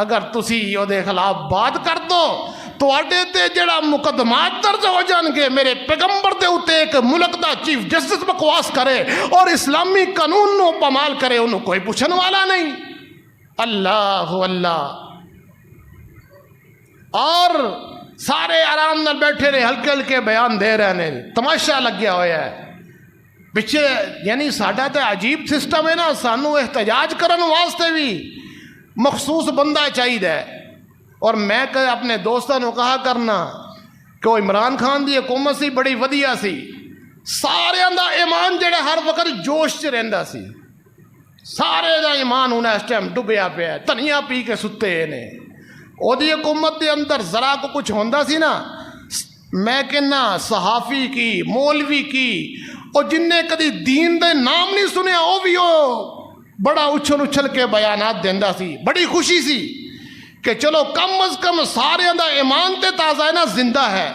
A: اگر تسی عہدے خلاف بات کر دو تو اڈے تے جڑا مقدمات درج ہو جان گے۔ میرے پیغمبر دے اتے ایک ملک دا چیف جسٹس بکواس کرے اور اسلامی قانون نو پامال کرے، انہوں کوئی پوچھن والا نہیں۔ اللہ اللہ، اور سارے آرام نال بیٹھے رہے، ہلکے ہلکے بیان دے رہے ہیں، تماشا لگیا ہوا ہے پچھے۔ یعنی ساڈا تے عجیب سسٹم ہے نا، سانو احتجاج کرن واسطے بھی مخصوص بندہ چاہیے۔ اور میں اپنے دوستوں نے کہا کرنا کہ وہ عمران خان دی حکومت سی بڑی ودیا سی، سارے دا ایمان جڑا ہر وقت جوش چ رہندا سی، سارے دا ایمان ہونا اس ٹائم ڈبیا پیا ہے، دھنیا پی کے ستے نے۔ او دی حکومت دے اندر ذرا کو کچھ ہوندا سی نا، میں کہنا صحافی کی، مولوی کی، او جن نے کدی دین دے نام نہیں سنیا او بھی بڑا اچھل اچھل کے بیانات دیندا سی، بڑی خوشی سی کہ چلو کم از کم سارے دا ایمان تے تازہ ہے نا، زندہ ہے۔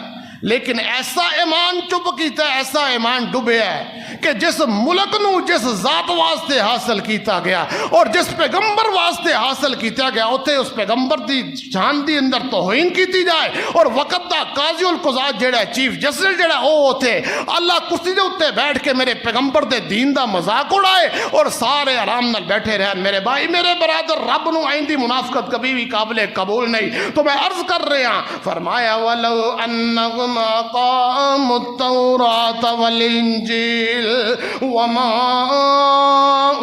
A: لیکن ایسا ایمان چپ کیتا ہے، ایسا ایمان ڈبیا ہے کہ جس ملک نو جس ذات واسطے حاصل کیتا گیا اور جس پیغمبر واسطے حاصل کیتا گیا، اوتھے اس پیغمبر دی شان دی اندر توہین کیتی جائے، اور وقت دا قاضی القضات جڑا ہے، چیف جسٹس جڑا او اوتھے اللہ کرسی دے اوتے بیٹھ کے میرے پیغمبر دے دین دا مذاق اڑائے اور سارے آرام نال بیٹھے رہن۔ میرے بھائی، میرے برادر، رب نو آئندی منافقت کبھی بھی قابل قبول نہیں۔ تو میں عرض کر رہا، فرمایا وَلَوْ أَنَّهُمْ أَقَامُوا التَّوْرَاةَ وَالْإِنْجِيلَ وَمَا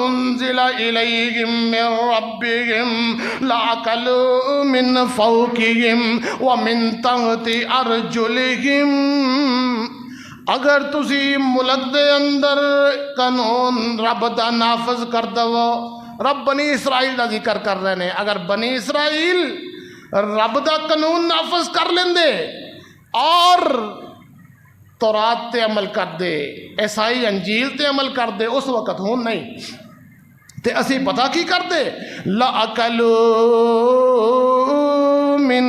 A: أُنزِلَ إِلَيْهِمْ مِنْ رَبِّهِمْ لَأَكَلُوا مِنْ فَوْقِهِمْ وَمِنْ تَحْتِ أَرْجُلِهِمْ۔ اگر تسی ملک دے اندر قانون رب دا نافذ کر دو، رب بنی اسرائیل دا ذکر کر رہے ہیں، اگر بنی اسرائیل رب دا قانون نافذ کر لیندے اور تورات تے عمل کر دے، عیسائی انجیل تے عمل کر دے، اس وقت ہون نہیں تے اسی پتہ کی کر دے، لَأَكَلُوا مِن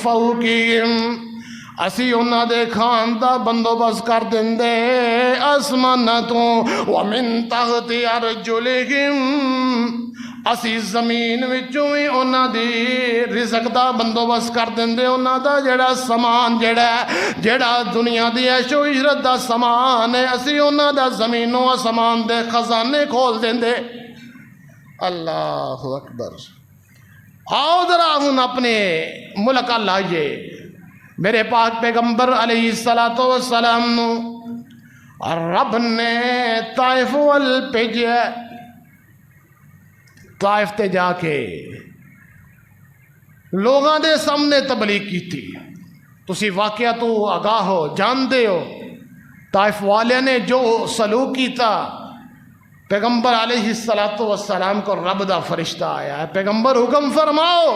A: فَوْقِهِمْ، اسی انہاں دے کھان دا بندوبست کر دیندے آسماناں تو، وَمِن تَحْتِ أَرْجُلِهِمْ، اسی زمین وچوں ہی انہاں دی رزق دا بندوبست کر دیندے، انہاں دا جڑا سامان جڑا دنیا دی عیش و عشرت دا سامان ہے، اسی انہاں دا زمین و آسمان دے خزانے کھول دیندے۔ اللہ اکبر۔ آؤ ذرا ہن اپنے ملک لائیے، میرے پاک پیغمبر علیہ السلام نو رب نے طائف وال بھیجیا، طائف تے جا کے لوگاں دے سامنے تبلیغ کی تھی۔ تسی واقعہ تو آگاہ ہو، جاندے ہو طائف والے نے جو سلوک کیتا۔ پیغمبر علیہ السلام کو رب دا فرشتہ آیا ہے، پیغمبر حکم فرماؤ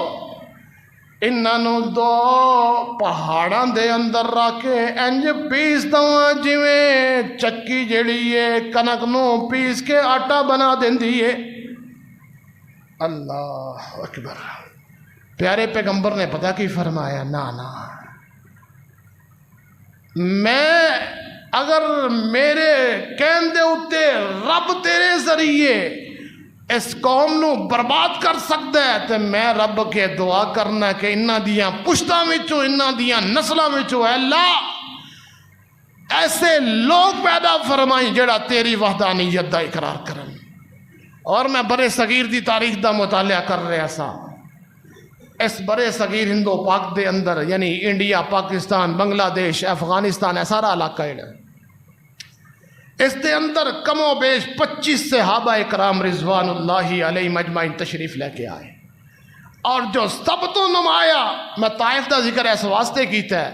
A: انہاں نو دو پہاڑاں دے اندر رکھ کے انج پیس دواں جویں چکی جڑی ہے کنک نو پیس کے آٹا بنا دیندی ہے۔ اللہ اکبر۔ پیارے پیغمبر نے پتہ کی فرمایا، نا میں اگر میرے کہن دے اتے رب تیرے ذریعے اس قوم نو برباد کر سکتا ہے تو میں رب کے دعا کرنا کہ انہاں دیاں پشتاں وچوں، انہاں دیاں نسلاں وچوں اے اللہ ایسے لوگ پیدا فرمائیں جڑا تیری وحدانیت دا اقرار کرن۔ اور میں برے صغیر دی تاریخ دا مطالعہ کر رہا سا، اس برے صغیر ہندو پاک دے اندر یعنی انڈیا، پاکستان، بنگلہ دیش، افغانستان، ہے سارا علاقہ ہے، اس دے اندر کم و بیش 25 صحابہ اکرام رضوان اللہ علیہ مجمعین تشریف لے کے آئے، اور جو سب تو نمایاں میں طائف دا ذکر اس واسطے کیتا ہے،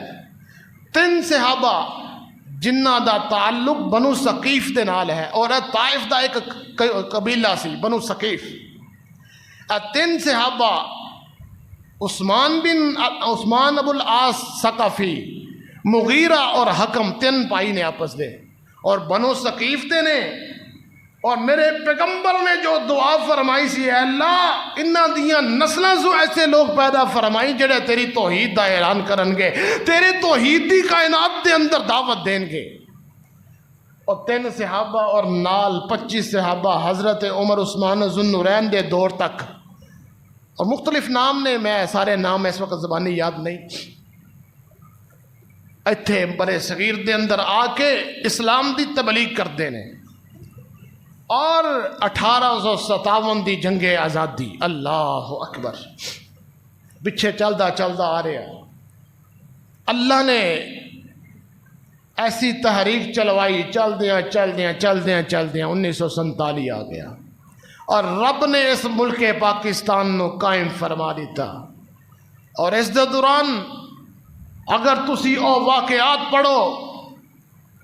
A: 3 صحابہ جنہ دا تعلق بنو ثقیف دے نال ہے، اور طائف دا ایک قبیلہ سی بنو ثقیف۔ 3 صحابہ عثمان ابو العاص ثقفی، مغیرہ اور حکم، 3 بھائی نے آپس دے، اور بنو ثقیف دے نے، اور میرے پیغمبر نے جو دعا فرمائی سی، اے اللہ انہاں دیاں نسلاں سو ایسے لوگ پیدا فرمائی جڑے تیری توحید دا اعلان کرن گے، تیرے توحید دی کائنات دے اندر دعوت دین گے۔ اور 3 صحابہ اور نال 25 صحابہ حضرت عمر عثمان ذوالنورین دے دور تک، اور مختلف نام نے، میں سارے نام اس وقت زبانی یاد نہیں، ایتھے برے صغیر دے اندر آ کے اسلام دی تبلیغ کردے نے، اور 1857 دی جنگ آزادی، اللہ اکبر، پیچھے چلدا آ رہا، اللہ نے ایسی تحریک چلوائی، چلدیاں 1947 آ گیا، اور رب نے اس ملک پاکستان نو قائم فرما دیتا۔ اور اس دے دوران اگر تسی او واقعات پڑھو،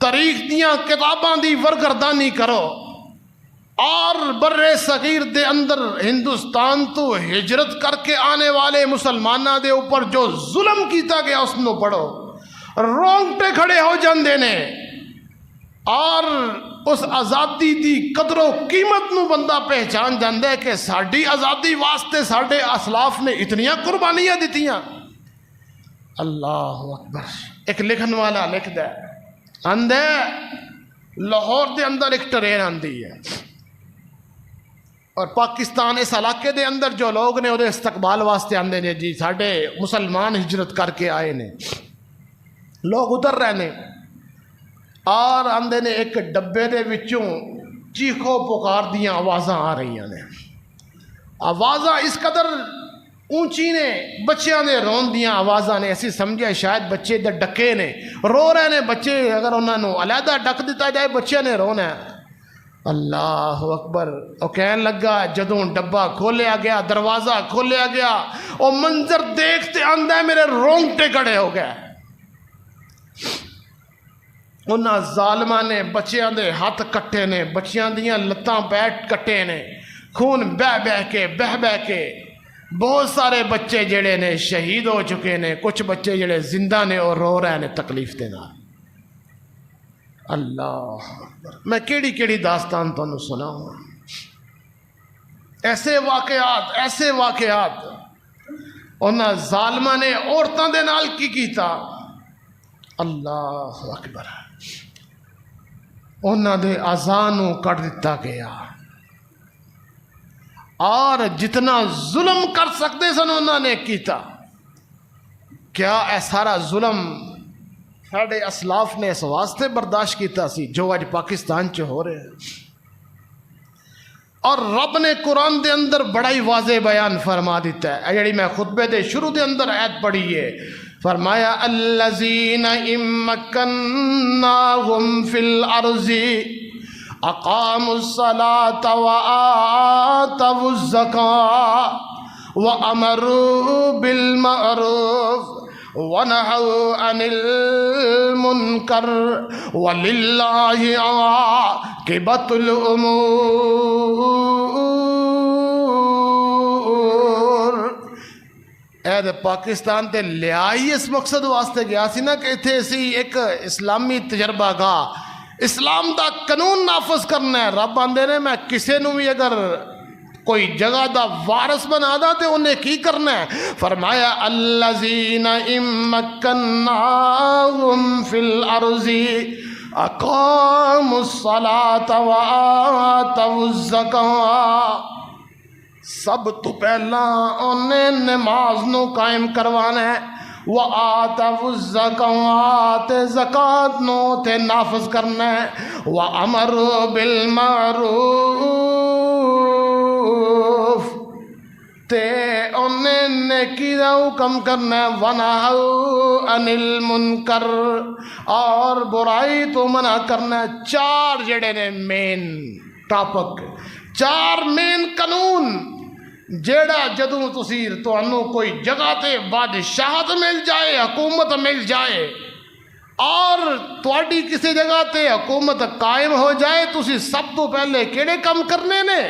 A: تاریخ دیاں کتاباں دی ورگردانی کرو، اور برے صغیر دے اندر ہندوستان تو ہجرت کر کے آنے والے مسلمانوں دے اوپر جو ظلم کیتا گیا اس نو پڑھو، رونگٹے کھڑے ہو جاندے نے، اور اس آزادی دی قدر و قیمت نو بندہ پہچان جاندے کہ ساڈی آزادی واسطے ساڈے اسلاف نے اتنیاں قربانیاں دتیاں۔ اللہ اکبر۔ ایک لکھن والا لکھدا ہے، آندے لاہور دے اندر ایک ٹرین آندی ہے اور پاکستان اس علاقے دے اندر جو لوگ نے وہ استقبال واسطے آندے نے، جی ساڈے مسلمان ہجرت کر کے آئے نے، لوگ اتر رہے نے اور آندے نے ایک ڈبے دے وچوں چیخو پکار دیاں آوازاں آ رہی ہیں، آوازاں اس قدر اونچی نے، بچیاں نے رون دیاں آوازاں نے، ایسی سمجھے شاید بچے ادھر ڈکے نے، رو رہے نے بچے، اگر انہوں نے علیحدہ ڈک دیتا جائے بچے نے رونا ہے۔ اللہ اکبر۔ وہ کہنے لگا جدوں ڈبہ کھولیا گیا، دروازہ کھولیا گیا، وہ منظر دیکھتے آندہ ہے میرے رونگٹے کھڑے ہو گئے۔ انہاں ظالماں نے بچیاں دے ہاتھ کٹے نے، بچیاں دیاں لتاں بیٹھ کٹے نے، خون بہ بہ کے بہت سارے بچے جڑے نے شہید ہو چکے نے، کچھ بچے جڑے زندہ نے اور رو رہے نے تکلیف دے نال۔ اللہ اکبر۔ میں کیڑی کیڑی داستان تانوں سناؤں، ایسے واقعات انہاں ظالماں نے عورتاں دے نال کی کیتا۔ اللہ اکبر۔ انہاں دے اعضاء نوں کٹ دتا گیا اور جتنا ظلم کر سکتے سن انہوں نے کیتا۔ کیا اے سارا ظلم ساڑھے اسلاف نے اس واسطے برداشت کیتا سی جو آج پاکستان چ ہو رہے ہیں؟ اور رب نے قرآن دے اندر بڑا ہی واضح بیان فرما دیتا ہے، جڑی میں خطبے دے شروع دے اندر آیت پڑھی ہے، فرمایا الذین ان مکناہم فی الارض اقاموا الصلاة وآتوا الزکاة وامروا بالمعروف ونہوا عن المنکر وللہ عاقبۃ الامور۔ اے دے پاکستان تے لیا ہی اس مقصد واسطے گیا سی نا کہ اتھے اسی ایک اسلامی تجربہ گاہ اسلام دا قانون نافذ کرنا ہے۔ رب آندے نے میں کسے نو بھی اگر کوئی جگہ دا وارث بنا دا تے انہیں کی کرنا ہے؟ فرمایا الذین ان مکناہم فی الارض اقاموا الصلاة وآتوا الزکاة۔ سب تو پہلا انہیں نماز نو قائم کروانا ہے، وآتوا الزکاة زکاة نو تے نافذ کرنا ہے، وامروا بالمعروف تے انہیں نیکی دا حکم کرنا ہے، ونہوا عن المنکر اور برائی تو منع کرنا ہے۔ چار جڑے نے مین ٹاپک، چار مین قانون جیڑا جدوں تسی تانوں کوئی جگہ تے بادشاہت مل جائے، حکومت مل جائے اور تواڈی کسی جگہ تے حکومت قائم ہو جائے، تسی سب تو پہلے کیڑے کم کرنے نے؟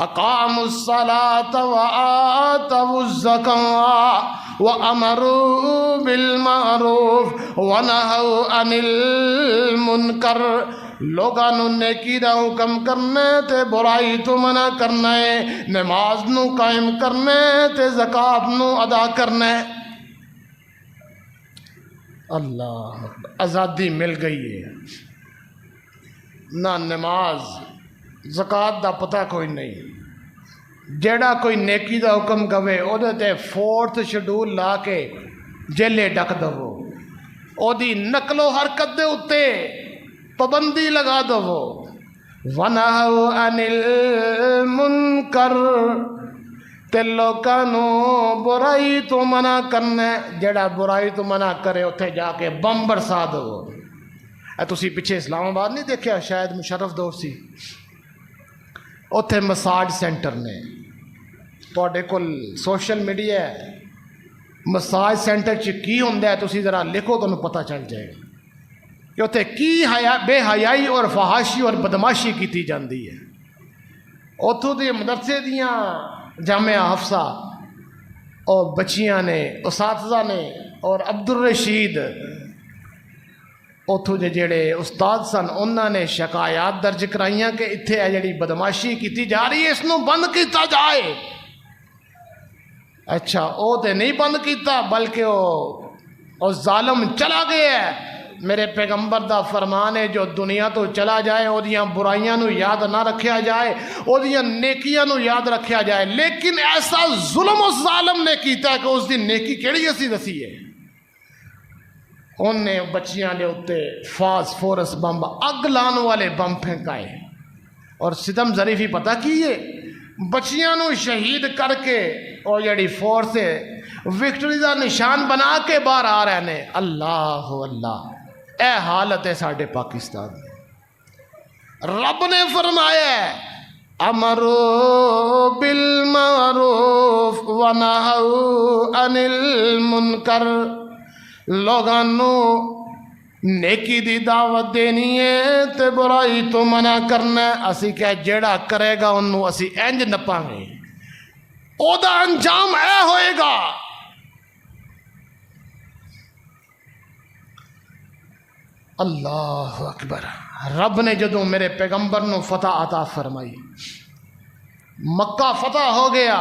A: اقاموا الصلاة وآتوا الزکاة وامروا بالمعروف ونہوا عن المنکر۔ لوگاں نو نیکی دا حکم کرنا ہے تے برائی تو منع کرنا ہے، نماز نو قائم کرنا ہے تے زکوٰۃ نو ادا کرنا ہے۔ اللہ آزادی مل گئی ہے، نہ نماز زکوٰۃ دا پتہ کوئی نہیں، جیڑا کوئی نیکی دا حکم کہے او دے تے 4th شیڈول لا کے جیلے ڈک دو، او دی نقل و حرکت دے اتے پابندی لگا دو، ونہوا عن المنکر تے لوکاں نو برائی تو منع کرنا ہے، جڑا برائی تو منع کرے اتھے جا کے بم برسا دو۔ اے تسی پیچھے اسلام آباد نہیں دیکھیا، شاید مشرف دور سی، اتھے مساج سینٹر نے، تواڈے کول سوشل میڈیا ہے، مساج سینٹر چ کی ہوندا ہے تسی ذرا لکھو تانوں پتہ چل جائے گا کہ اتنے کی بے حیائی اور فحاشی اور بدماشی کی جاندی ہے۔ اتوں کے مدرسے دیاں جامعہ حفصہ اور بچیاں نے اساتذہ نے اور عبدالرشید اتوں کے جڑے استاد سن انہوں نے شکایات درج کرائیاں کہ اتنے ہے جڑی بدماشی کی جا رہی ہے اس نو بند کیتا جائے۔ اچھا وہ تو نہیں بند کیتا بلکہ وہ ظالم چلا گیا ہے۔ میرے پیغمبر دا فرمان ہے جو دنیا تو چلا جائے وہ دیاں برائیاں نو یاد نہ رکھیا جائے، وہ دیاں نیکیاں نو یاد رکھیا جائے، لیکن ایسا ظلم اس ظالم نے کیتا ہے کہ اس دی نیکی کیڑی اسی دسی ہے۔ انہیں بچیاں نے اتے فاسفورس بم اگ لان والے بم پھینکائے اور ستم ظریفی پتہ کیے بچیاں نو شہید کر کے اور جڑی فورس ہے وکٹری دا نشان بنا کے باہر آ رہے ہیں۔ اللہ اللہ، اے حالت ہے ساڈے پاکستان میں۔ رب نے فرمایا ہے امروا بالمعروف ونہوا عن المنکر، لوگانو نیکی دی دعوت دینی ہے تے برائی تو منع کرنا ہے۔ اسی کیا جیڑا کرے گا انہوں اسی انج نپاں گے، او دا انجام اے ہوئے گا۔ اللہ اکبر۔ رب نے جدوں میرے پیغمبر نو فتح عطا فرمائی، مکہ فتح ہو گیا،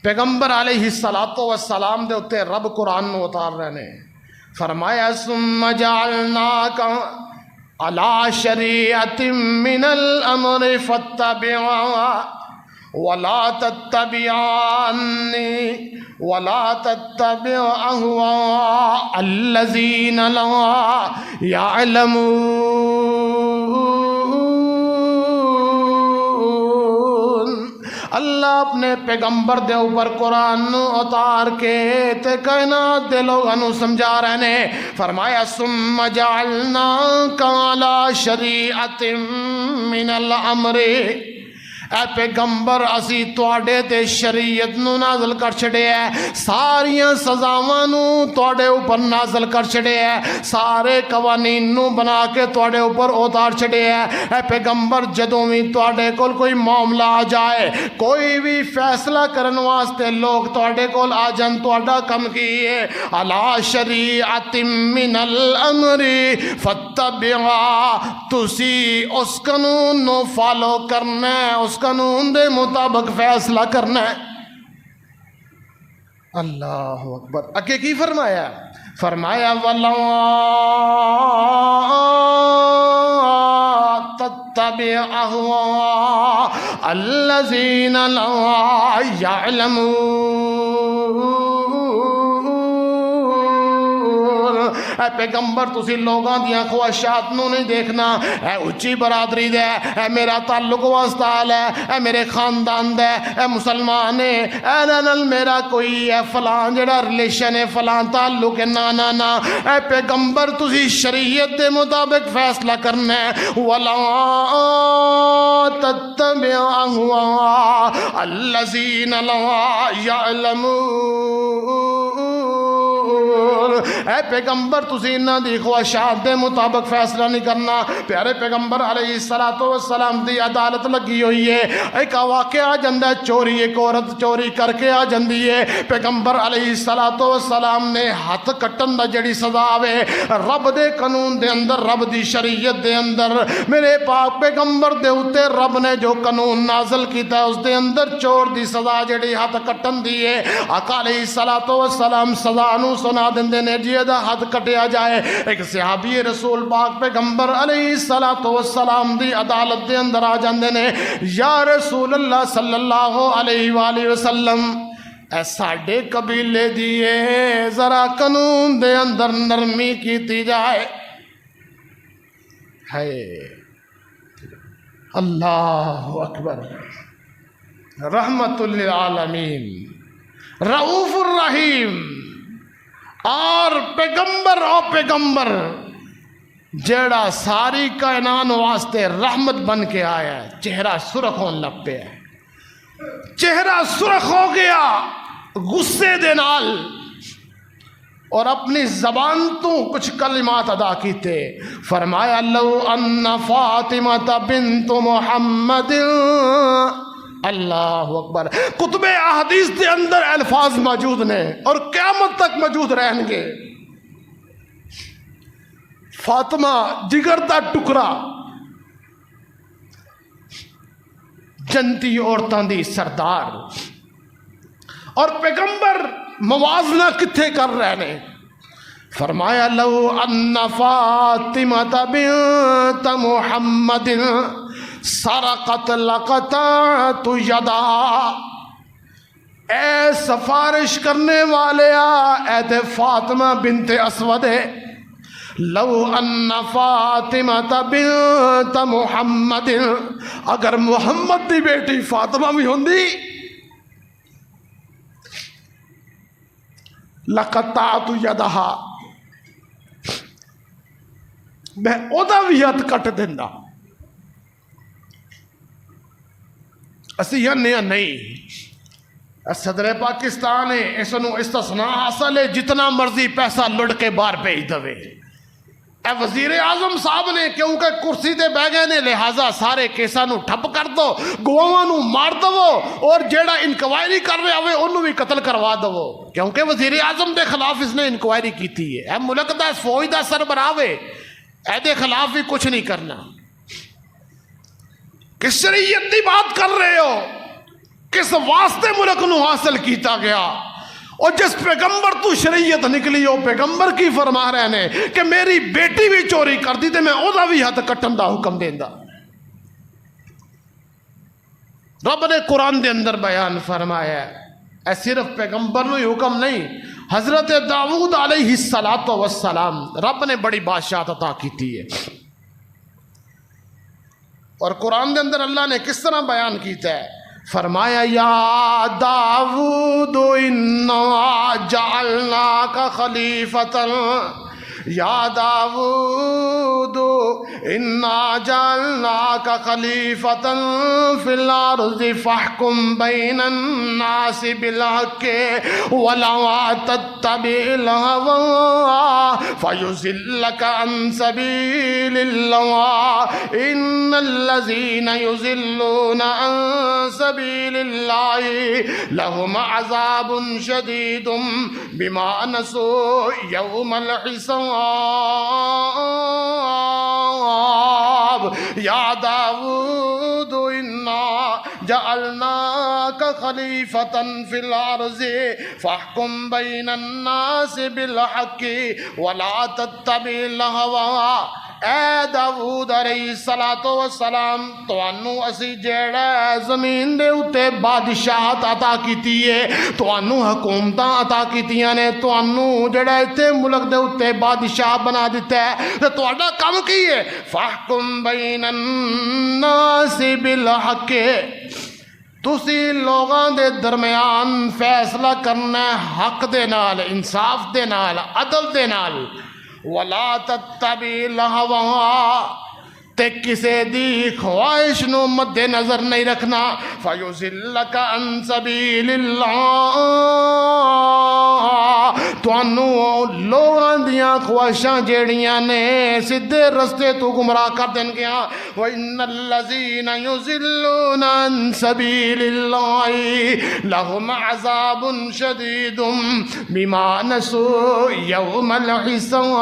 A: پیغمبر علیہ السلام دے اتے رب قرآن نو اتار رہے نے، فرمایا ثم جعلناک علی شریعت من الامر فاتبعها ولا تتبع اهواء الذین لا یعلمون۔ اللہ اپنے پیغمبر دے اوپر قرآن نو اتار کے تے کائنات دے لوگاں نو سمجھا رہے نے، فرمایا ثم جعلناک علی شریعت من الامر، اے پیغمبر اسی تواڈے تے شریعت نو نازل کر چھڑے ہے، ساریاں سزاواں نو تواڈے اوپر نازل کر چھڑے ہے، سارے قوانین نو بنا کے تواڈے اوپر اتار چھڑے ہے۔ اے پیغمبر جدوں بھی تواڈے کول کوئی معاملہ آ جائے، کوئی بھی فیصلہ کرن واسطے لوگ تواڈے کول آ جان، تواڈا کم کی ہے علی شریعت من الامر فاتبعها، تسی اس قانون نو فالو کرنا ہے، اس قانون دے مطابق فیصلہ کرنا ہے۔ اللہ اکبر۔ اگے کی فرمایا؟ فرمایا وَلَا تَتَّبِعْ أَهْوَاءَ الَّذِينَ لَا يَعْلَمُونَ، اے پیغمبر تسی لوگاں دیاں خواہشات نو نہیں دیکھنا، اے اچھی برادری دے، اے میرا تعلق واسطال ہے، اے میرے خاندان دے، اے مسلمان ہے، اے نال میرا کوئی ہے فلان جڑا ریلیشن ہے فلان تعلق ہے، نا نا نا، اے پیغمبر تسی شریعت دے مطابق فیصلہ کرنا ہے۔ وَلَا تَتَّبِعْ أَهْوَاءَ الَّذِينَ لَا يَعْلَمُونَ، اے پیغمبر تسی انہاں دی خواہشات دے مطابق فیصلہ نہیں کرنا۔ پیارے پیغمبر علیہ السلام دی عدالت لگی ہوئی ہے، ایک واقعہ آ جاندہ ہے، چوری، ایک عورت چوری کر کے آ جاندی ہے، پیغمبر علیہ السلام نے ہاتھ کٹن دا جڑی سزا آوے رب دے قانون دے اندر، رب دی شریعت دے اندر، میرے پاک پیغمبر دے اتے رب نے جو قانون نازل کیتا ہے اس دے اندر چور دی سزا جڑی ہاتھ کٹن دی ہے، آقا علیہ السلام سزا نو سنا دیندے نے جی دا ہاتھ کٹیا جائے۔ ایک صحابی رسول پاک پیغمبر علیہ السلام دی عدالت دے اندر آ جاندے نے، یا رسول اللہ صلی اللہ علیہ وآلہ وسلم، اے ساڈے قبیلے دیے ذرا قانون دے اندر نرمی کیتی جائے۔ ہے اللہ اکبر۔ رحمت للعالمین، رؤوف الرحیم، اور پیغمبر جیڑا ساری کائنات واسطے رحمت بن کے آیا ہے، چہرہ سرخ ہون لگ پہ ہے، چہرہ سرخ ہو گیا غصے دے نال۔ اور اپنی زبان تو کچھ کلمات ادا کیتے. فرمایا لو ان فاطمہ بنت محمد، اللہ اکبر. کتب احادیث کے اندر الفاظ موجود نے اور قیامت تک موجود رہیں گے. فاطمہ جگر دا ٹکڑا، جنتی عورتاں دی سردار، اور پیغمبر موازنہ کتھے کر رہے نے. فرمایا لو ان فاطمہ بنت محمد سرقت لقطعت یدہا. اے سفارش کرنے والے اے تے فاطمہ بنت اسود، لو ان فاطمہ بنت محمد، اگر محمد دی بیٹی فاطمہ بھی ہوندی لقطعت یدہا، میں اودا بھی ہاتھ کٹ دینا. اسی یہ نہیں، صدر پاکستان ہے، اس نو استثناء حاصل ہے، جتنا مرضی پیسہ لڑ کے باہر بھیج دوے. اے وزیر اعظم صاحب نے کیونکہ کرسی تے بہ گئے نے، لہٰذا سارے کیساں نو ٹھپ کر دو، گواہاں نو مار دو، اور جیڑا انکوائری کر رہا ہوئے انہوں بھی قتل کروا دو، کیونکہ وزیر اعظم دے خلاف اس نے انکوائری کیتی ہے. اے ملک دا فوج دا سربراہ ہے، اے دے خلاف بھی کچھ نہیں کرنا. کس شریعت دی بات کر رہے ہو؟ کس واسطے ملک نو حاصل کیتا گیا؟ اور جس پیغمبر تو شریعت نکلی ہو، پیغمبر کی فرما رہے نے کہ میری بیٹی بھی چوری کر دی تے میں اودا بھی ہاتھ کٹن دا حکم دیندا. رب نے قرآن دے اندر بیان فرمایا ہے. اے صرف پیغمبر نو ہی حکم نہیں، حضرت داؤد علیہ السلام رب نے بڑی بادشاہت عطا کیتی ہے. اور قرآن دے اندر اللہ نے کس طرح بیان کیتا ہے؟ فرمایا یا داؤد انا جعلناک خلیفۃ، یا داؤد انا جعلناک خلیفۃ فی الارض فاحکم بین الناس بالحق ولا تتبع الہوی فیضلک عن سبیل اللہ ان الذین یضلون عن سبیل اللہ لہم عذاب شدید بما نسوا یوم الحساب. یا داؤد انا جعلناک خلیفۃ فی الارض فاحکم بین الناس بالحق ولا تتبع الہوی. اے داؤد علیہ السلام، توانوں اسی جیڑا زمین دے اتے بادشاہت عطا کیتی ہے، توانوں حکومتاں عطا کیتیاں نے، توانوں جیڑا اتے ملک دے اتے بادشاہ بنا دیتا ہے، تو تواڈا کام کی ہے؟ فاحکم بین الناس بالحق، تسی لوگاں دے درمیان فیصلہ کرنا حق دے نال، انصاف دے نال، عدل دے نال. ولا تتبع الہوی، تے کسے دی خواہش نو مد نظر نہیں رکھنا. فیضلک عن سبیل اللہ، توانوں لوگاں دیاں خواہشاں جیڑیاں نے سدھے رستے تو گمراہ کر دین گیا. وَإِنَّ الَّذِينَ يُضِلُّونَ عَن سَبِيلِ اللَّهِ لَهُمْ عَذَابٌ شَدِيدٌ بِمَا نَسُوا يَوْمَ الْحِسَابِ.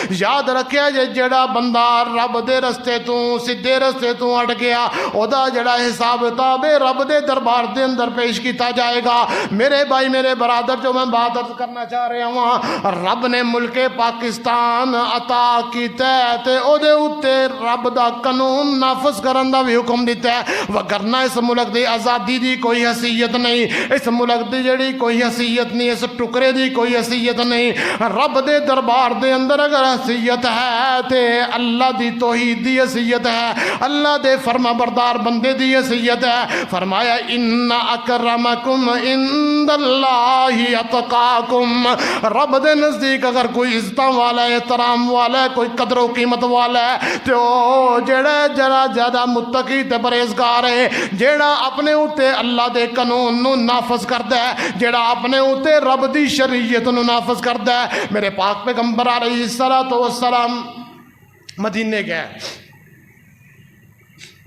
A: یاد رکھیا جے جڑا بندہ رب دے رستے تو سدھے رستے تو ہٹ گیا، او دا جڑا حساب کتاب رب دے دربار دے اندر پیش کیتا جائے گا. میرے بھائی میرے برادر، جو میں بات عرض کرنا چاہ رہا ہوں، رب نے ملک پاکستان عطا کیتا ہے تے او دے اوتے رب دا قانون نافذ کرن دا بھی حکم دیتا ہے. وگرنہ اس ملک دی آزادی دی کوئی حیثیت نہیں، اس ملک دی جڑی کوئی حیثیت نہیں، اس ٹکرے دی کوئی حیثیت نہیں. رب دے دربار دے اندر اگر نصیحت ہے تے اللہ دی توحید دی حیثیت ہے، اللہ دے فرما بردار بندے دی حیثیت ہے۔ فرمایا ان اکرمکم عند اللہ اتقاکم، رب دے نزدیک اگر کوئی عزتاں والا ہے، احترام والا ہے، کوئی قدر و قیمت والا ہے تے او جڑا جڑا زیادہ متقی تے پرہیزگار ہے، جڑا اپنے اوتے اللہ دے قانون نو نافذ کردا ہے، جڑا اپنے اوتے رب دی شریعت نو نافذ کردا ہے۔ میرے پاک پیغمبر علیہ الصلوۃ والسلام مدینے گئے۔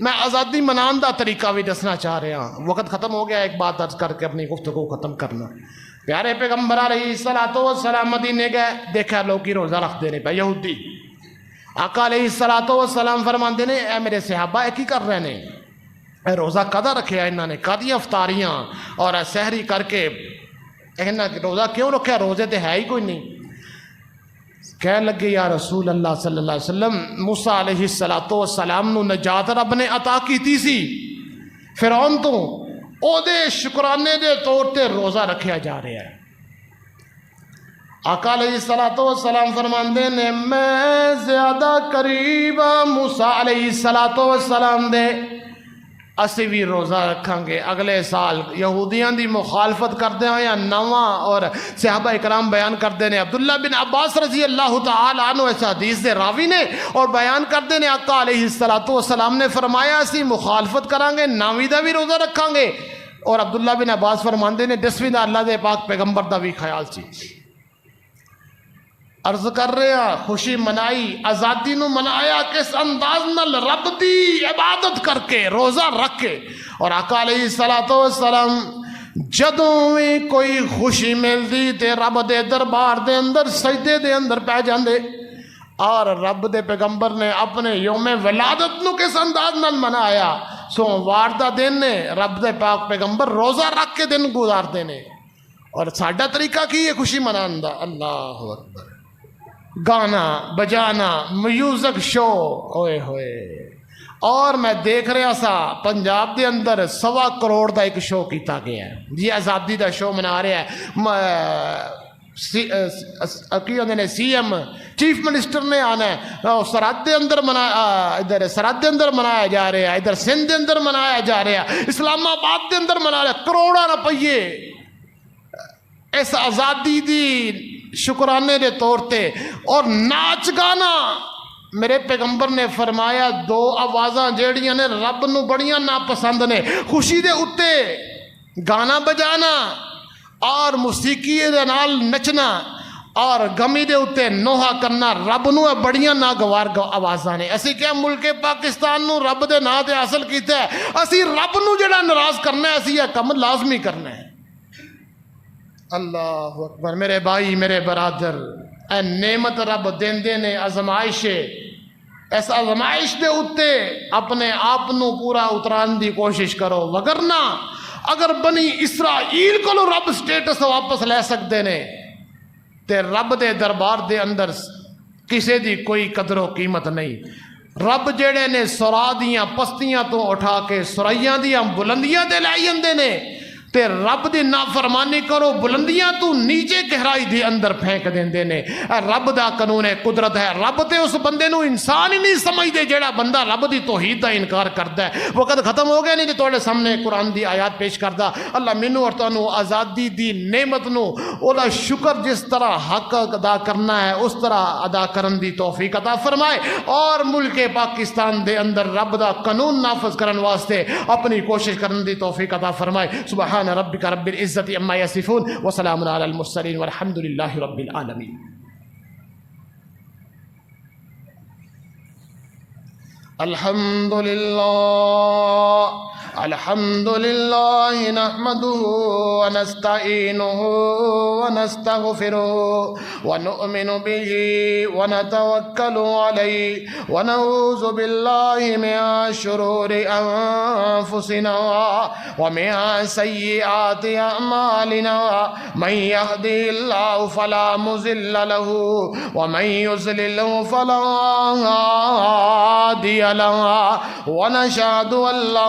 A: میں آزادی منان دا طریقہ بھی دسنا چاہ رہا ہوں، وقت ختم ہو گیا، ایک بات عرض کر کے اپنی گفتگو ختم کرنا۔ پیارے پیغمبر علیہ الصلوۃ والسلام مدینے گئے، دیکھا لوگ کی روزہ رکھ دینے پہ یہودی۔ آقا علیہ الصلوۃ والسلام فرماندے نے اے میرے صحابہ اے کی کر رہے نے، اے روزہ کدا رکھیا انہوں نے، کدیاں افطاریاں اور سحری کر کے روزہ کیوں رکھا، روزے تے ہے ہی کوئی نہیں۔ کہنے لگے یا رسول اللہ صلی اللہ علیہ وسلم، موسیٰ علیہ السلام نو نجات رب نے عطا کیتی سی فرعون تو، او دے شکرانے دے طور تے روزہ رکھیا جا رہا ہے۔ آقا علیہ السلام فرماندے نے میں زیادہ قریب موسیٰ علیہ السلام دے، اسی بھی روزہ رکھاں گے اگلے سال۔ یہودیاں دی مخالفت کردے ہیں نواں، اور صحابہ اکرام بیان کردے نے، عبداللہ بن عباس رضی اللہ تعالی عنہ اس حدیث دے راوی نے، اور بیان کردے نے آقا علیہ السلام نے فرمایا اسی مخالفت کریں گے، نویں دا بھی روزہ رکھاں گے۔ اور عبداللہ بن عباس فرماندے نے 10ویں دا اللہ دے پاک پیغمبر دا بھی خیال سی۔ عرض کر رہے ہیں خوشی منائی، آزادی نو منایا کس انداز نال، رب دی عبادت کر کے، روزہ رکھ کے۔ اور آقا علیہ السلام جدوں بھی کوئی خوشی ملدی تے رب دے دربار دے اندر سجدے دے اندر پہ جاندے۔ اور رب دے پیغمبر نے اپنے یوم ولادت نو کس انداز نال منایا، سوموار دا دن نے رب دے پاک پیغمبر روزہ رکھ کے دن گزارتے نے۔ اور ساڈا طریقہ کی ہے خوشی منان دا؟ اللہ اکبر، گانا بجانا، میوزک شو، اوئے ہوئے۔ اور میں دیکھ رہا سا پنجاب دے اندر 1.25 کروڑ دا ایک شو کیتا گیا ہے، یہ آزادی دا شو منا رہا ہے، سی ایم چیف منسٹر نے آنا ہے، سرحد دے اندر ادھر سرحد دے اندر منایا جا رہا ہے، ادھر سندھ دے اندر منایا جا رہا ہے، اسلام آباد دے اندر منا رہا ہے، کروڑاں روپیے اس آزادی دی شکرانے دے طور تے۔ اور ناچ گانا، میرے پیغمبر نے فرمایا 2 آوازاں جیڑیاں نے رب نو بڑیاں ناپسند نے، خوشی دے اتے گانا بجانا اور موسیقی دے نال نچنا، اور غمی دے اتے نوحہ کرنا رب نو بڑیاں ناگوار آوازاں نے۔ اسی کیا ملک پاکستان نو رب دے نا تے حاصل کیتا ہے، اسی رب نو جڑا ناراض کرنا ہے، اسی یہ کم لازمی کرنا ہے۔ اللہ اکبر، میرے بھائی میرے برادر، اے نعمت رب دیندے نے آزمائش، اس آزمائش دے اتے اپنے آپ نو پورا اتران دی کوشش کرو، وگرنہ اگر بنی اسرائیل کو رب سٹیٹس واپس لے سکتے نے تے رب دے دربار دے اندر کسے دی کوئی قدر و قیمت نہیں۔ رب جڑے نے سرا دیاں پستیاں تو اٹھا کے سرائیاں دیاں بلندیاں دے لے جاندے نے، تے رب دی نافرمانی کرو بلندیاں تو نیچے گہرائی دے اندر پھینک دیندے نے۔ رب دا قانون قدرت ہے، رب تے اس بندے نو انسان ہی نہیں سمجھدے جیڑا بندہ رب دی توحید دا انکار کردا ہے۔ وقت ختم ہو گیا نہیں تے تواڈے سامنے قرآن دی آیات پیش کردا۔ اللہ مینوں اور تانوں آزادی دی نعمت نو اودا شکر جس طرح حق ادا کرنا ہے اس طرح ادا کرن دی توفیق عطا فرمائے، اور ملک پاکستان دے اندر رب دا قانون نافذ کرن واسطے اپنی کوشش کرن دی توفیق عطا فرمائے۔ سبحان ربک رب العزت عما یصفون وسلام علی المرسلین والحمد للہ رب العالمین۔ الحمد للہ الحمد للہ نحمده ونستعینه ونستغفره ونؤمن به ونتوکل علیہ ونعوذ باللہ من شرور انفسنا ومن سیئات اعمالنا من یهده اللہ فلا مضل له ومن یضلل فلا هادی له ونشهد ان لا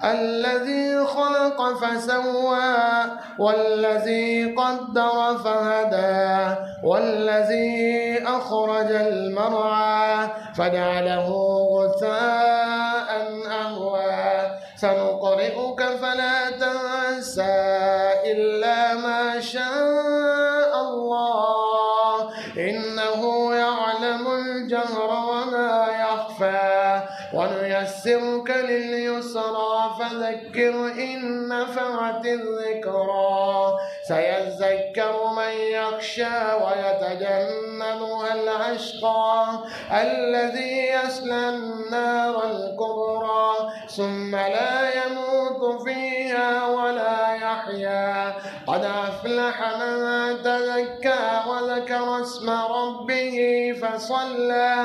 A: الذي خلق فسوى والذي قدر فهدى والذي أخرج المرعى فجعله غثاء أهوى سنقرئك فلا تنسى إلا ما شاء الله إنه يعلم الجهر وما يخفى ونيسرك لليسرى فذكر إن نفعت الذكرى سيذكر من يخشى ويتجنبها الأشقى الذي يصلى النار الكبرى ثم لا يموت فيها ولا يحيا قد أفلح من تزكى وذكر اسم ربه فصلى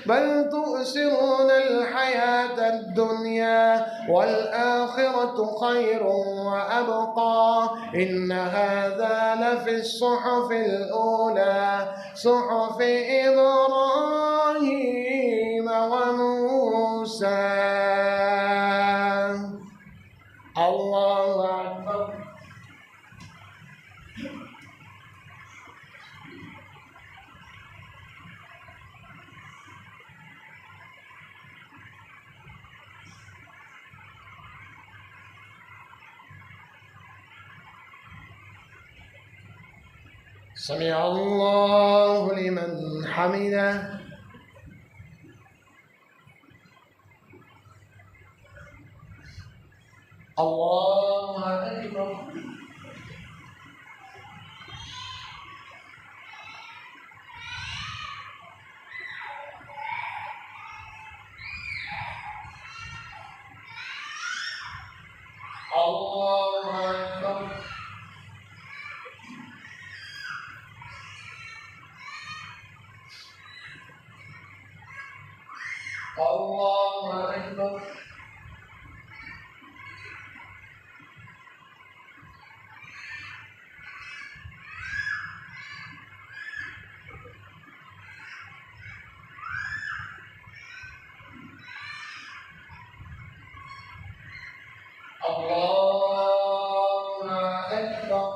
A: بل تؤثرون الحياة الدنيا والآخرة خير وأبقى إن هذا لفي الصحف الأولى صحف إبراهيم وموسى. الله أكبر. سمع الله لمن حمده. الله أكبر. الله أكبر. الله أكبر. الله أكبر.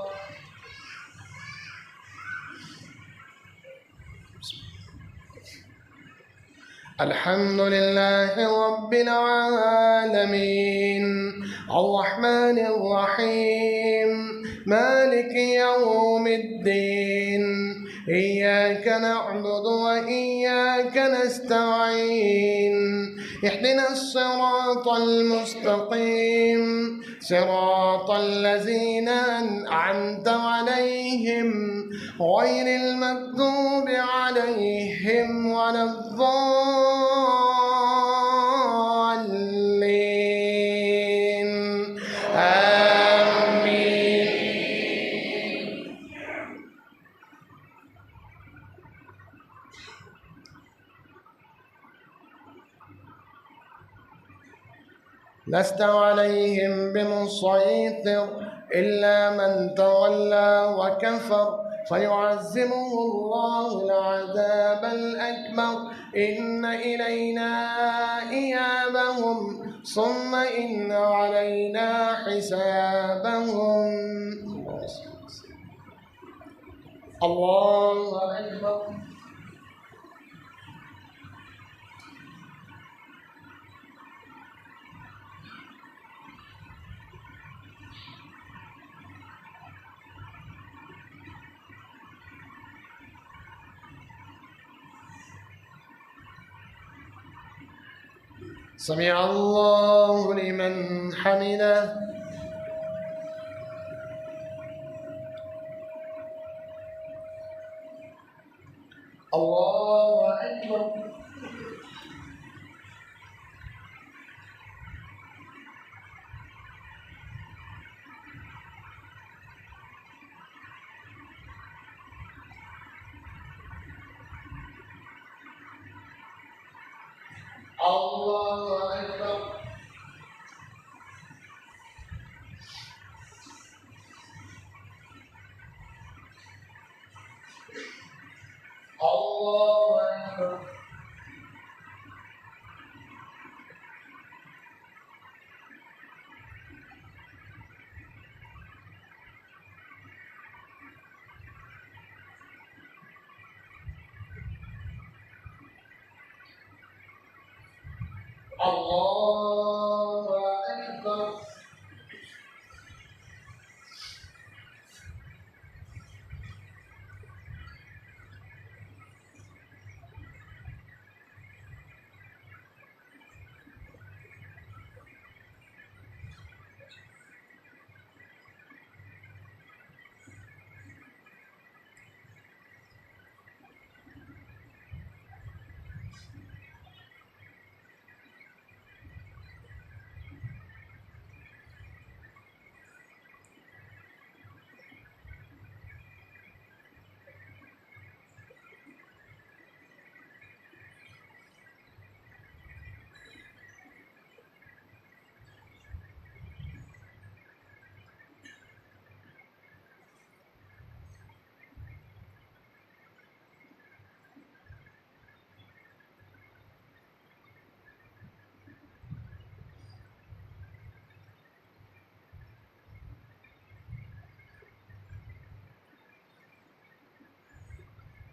A: الحمد لله رب العالمين الرحمن الرحيم مالك يوم الدين إياك نعبد وإياك نستعين اهدنا الصراط المستقيم صراط الذين أنعمت عليهم غير المغضوب عليهم ولا الضالين آمين. لست عليهم بمسيطر إلا من تولى وكفر فيعذبه الله العذاب الأكبر إن إلينا إيابهم ثم إن علينا حسابهم. الله أكبر. سمع الله لمن حمده. الله أكبر. الله أكبر. الله أكبر. الله أكبر.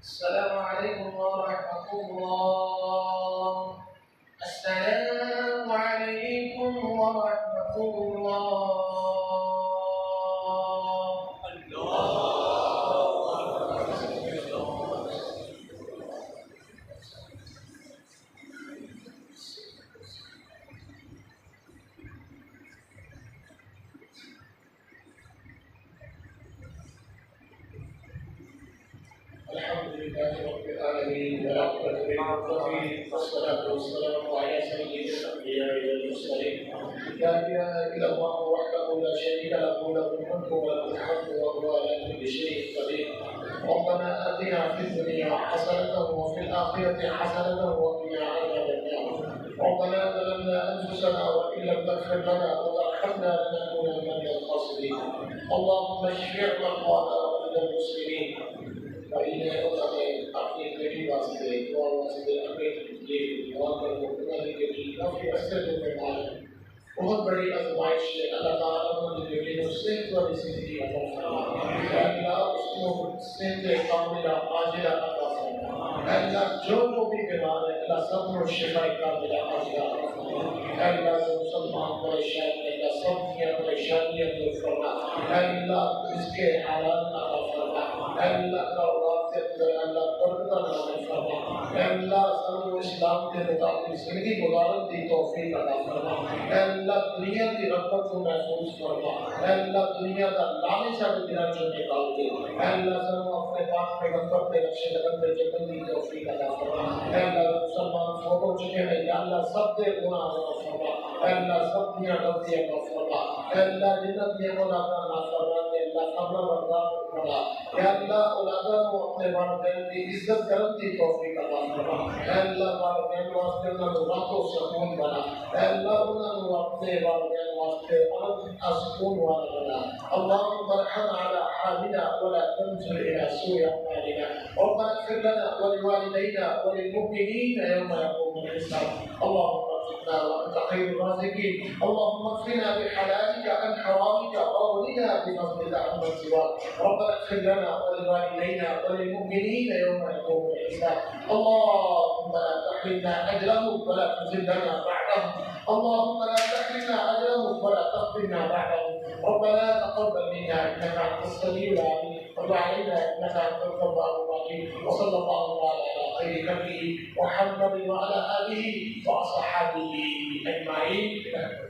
A: السلام عليكم ورحمة الله. السلام عليكم ورحمة الله.
B: بالمتقين والصلاة والسلام على سيد الأنبياء والمرسلين لا إله إلا الله وحده لا شريك له له الملك وله الحمد وهو على كل شيء قدير ربنا آتنا في الدنيا حسنة وفي الآخرة حسنة وقنا عذاب النار ربنا ظلمنا أنفسنا وإن لم تغفر لنا وترحمنا لنكونن من الخاسرين اللهم اشف مرضانا ومرضى المسلمين وإن اپنی بیٹی واسطے دعا واسطے اپنے یہ دعا کرو اللہ کے لیے کافی عرصے جو بیمار ہے بہت بڑی آزمائش ہے اللہ تعالیٰ نے بیٹی کو صحت والی زندگی عطا فرما اللہ اس کو صحت کاملہ عاجلہ عطا فرما اللہ جو بھی بیمار ہے اللہ سب کو شفا کاملہ عاجلہ عطا فرما اللہ جو مسلمان پریشان ہے اللہ سب کی پریشانیاں دور فرما اللہ اس کے حالات عطا فرما اللہ کا اللہ برکت نازل فرما اللہ سب اسلام کے مطابق زندگی گزارنے کی توفیق عطا فرما اللہ دنیا کی رغبت کو محفوظ فرما اللہ دنیا کا لالچ سے دلوں سے نکال دے اللہ سب اپنے پاک پیغمبر کے نقش قدم پہ چلنے کی توفیق عطا فرما اللہ مسلمان فوت ہو چکے ہیں یا اللہ سب کے گناہ معاف فرما اللہ سب کی غلطیاں معاف فرما اللہ جنت کے مولا معاف فرما اللہ قبر بردار فرما یا اللہ اولادوں کو اپنے والدین کی عزت کرنے کی توفیق عطا فرما اے اللہ والدین واسطے انہاں کو راحت و سکون بنا اے اللہ انہاں کو اپنے والدین واسطے امن سکون والا بنا اللهم ارحم على حالنا ولا تنزل الى سوء اعمالنا ربنا اغفر لنا ولوالدينا وللمؤمنين يوم يقوم الحساب اللهم ارزقنا وانت خير الرازقين اللهم اكفنا بحلالك عن حرامك واغننا بفضلك عمن سواك ربنا اغفر لنا ولوالدينا وللمؤمنين يوم يقوم الحساب اللهم لا تحرمنا اجرهم ولا تذلنا بعدهم اللهم لا تحرمنا اجرهم ولا تفتنا بعدهم ربنا تقبل منا انك انت السميع العليم وتب علينا انك انت التواب الرحيم وصلى الله على خير خلقه محمد وعلى اله وصحبه اجمعين.